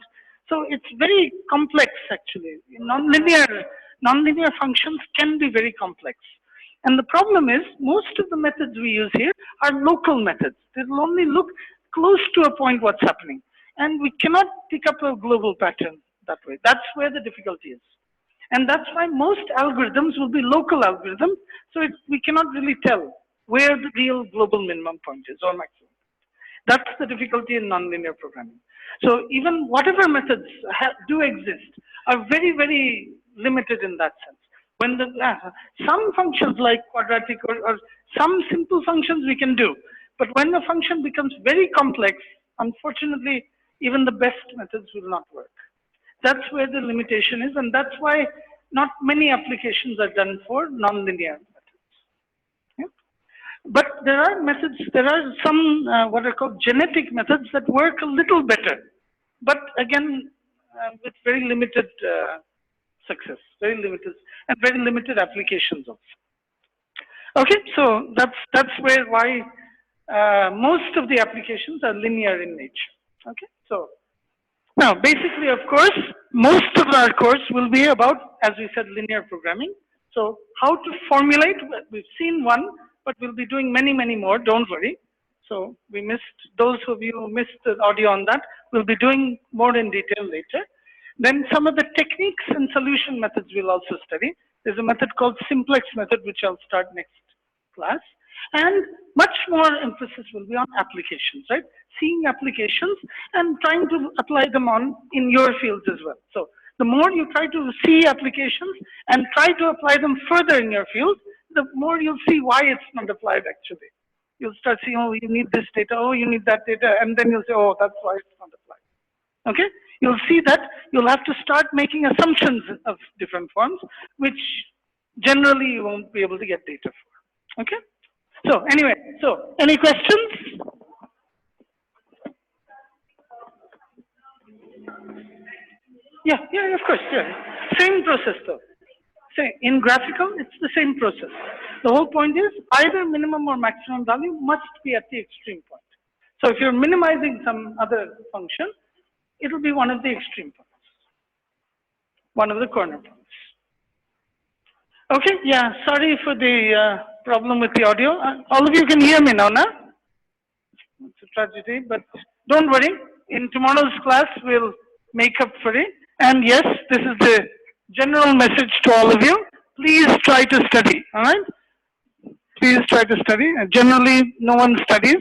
Speaker 1: So it's very complex actually. Nonlinear functions can be very complex. And the problem is most of the methods we use here are local methods. They will only look close to a point what's happening. And we cannot pick up a global pattern that way. That's where the difficulty is. And that's why most algorithms will be local algorithms. So we cannot really tell where the real global minimum point is or maximum. That's the difficulty in nonlinear programming. So even whatever methods do exist are very, very limited in that sense. When some functions like quadratic or some simple functions we can do, but when the function becomes very complex, unfortunately, even the best methods will not work. That's where the limitation is, and that's why not many applications are done for nonlinear methods. Yeah? But there are methods, there are some what are called genetic methods that work a little better, but again, with very limited success, very limited, and very limited applications also. Okay, so that's why most of the applications are linear in nature. Okay, so now basically, of course, most of our course will be about, as we said, linear programming. So how to formulate, we've seen one, but we'll be doing many, many more, don't worry. So we missed, those of you who missed the audio on that, we'll be doing more in detail later. Then some of the techniques and solution methods we'll also study. There's a method called simplex method, which I'll start next class. And much more emphasis will be on applications, right? Seeing applications and trying to apply them in your fields as well. So the more you try to see applications and try to apply them further in your field, the more you'll see why it's not applied actually. You'll start seeing, oh, you need this data, oh, you need that data, and then you'll say, oh, that's why it's not applied. Okay? You'll see that you'll have to start making assumptions of different forms, which generally you won't be able to get data for. Okay? So anyway, so any questions? Yeah, of course, yeah. Same process though. Say in graphical, it's the same process. The whole point is either minimum or maximum value must be at the extreme point. So if you're minimizing some other function, it'll be one of the extreme points, one of the corner points. Okay, yeah, sorry for the problem with the audio. All of you can hear me now, no? It's a tragedy, but don't worry. In tomorrow's class, we'll make up for it. And yes, this is the general message to all of you. Please try to study, all right? Please try to study. Generally, no one studies.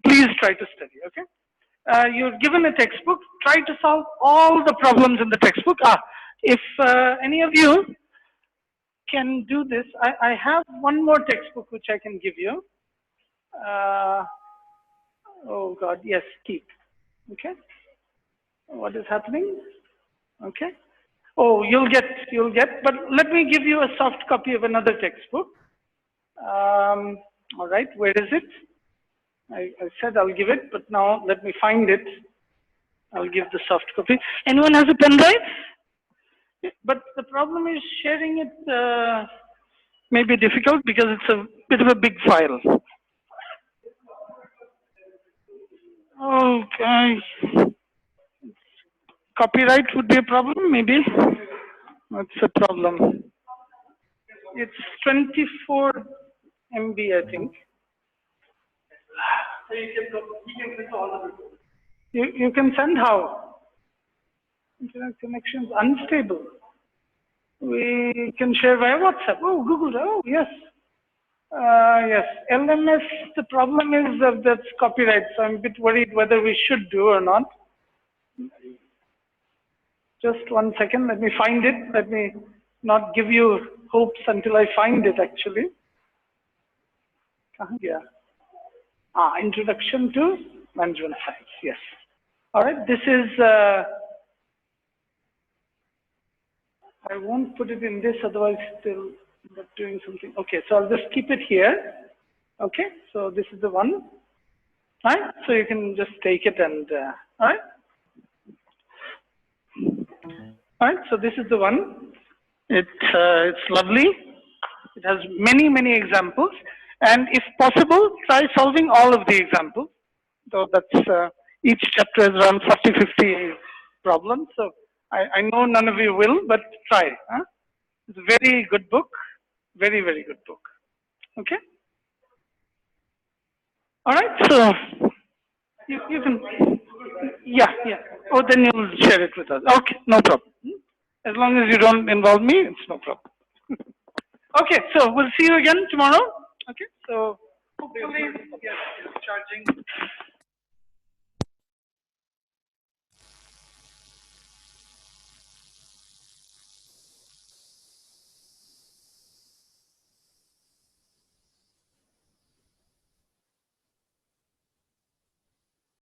Speaker 1: Please try to study, okay? You're given a textbook. Try to solve all the problems in the textbook. If any of you can do this, I have one more textbook which I can give you. Oh God, yes, keep. Okay. What is happening? Okay. Oh, you'll get, but let me give you a soft copy of another textbook. All right, where is it? I said I'll give it, but now let me find it. I'll give the soft copy. Anyone has a pen drive? But the problem is sharing it may be difficult because it's a bit of a big file. Okay. Copyright would be a problem, maybe. That's a problem. It's 24 MB, I think. You can send how? Internet connection is unstable. We can share via WhatsApp. Oh, Google. Oh, yes. Yes. LMS, the problem is that that's copyright, so I'm a bit worried whether we should do or not. Just 1 second. Let me find it. Let me not give you hopes until I find it, actually. Yeah. Introduction to Management Science. Yes. All right. This is, I won't put it in this, otherwise still not doing something. Okay. So I'll just keep it here. Okay. So this is the one. All right. So you can just take it and, all right. All right. So this is the one. It's lovely. It has many, many examples. And if possible, try solving all of the examples. So that's, each chapter is around 40, 50 problems. So I know none of you will, but try. Huh? It's a very good book. Very, very good book. Okay? All right. So you can, yeah, yeah. Oh, then you'll share it with us. Okay, no problem. As long as you don't involve me, it's no problem. Okay, so we'll see you again tomorrow. Okay, so hopefully, yes, it's charging.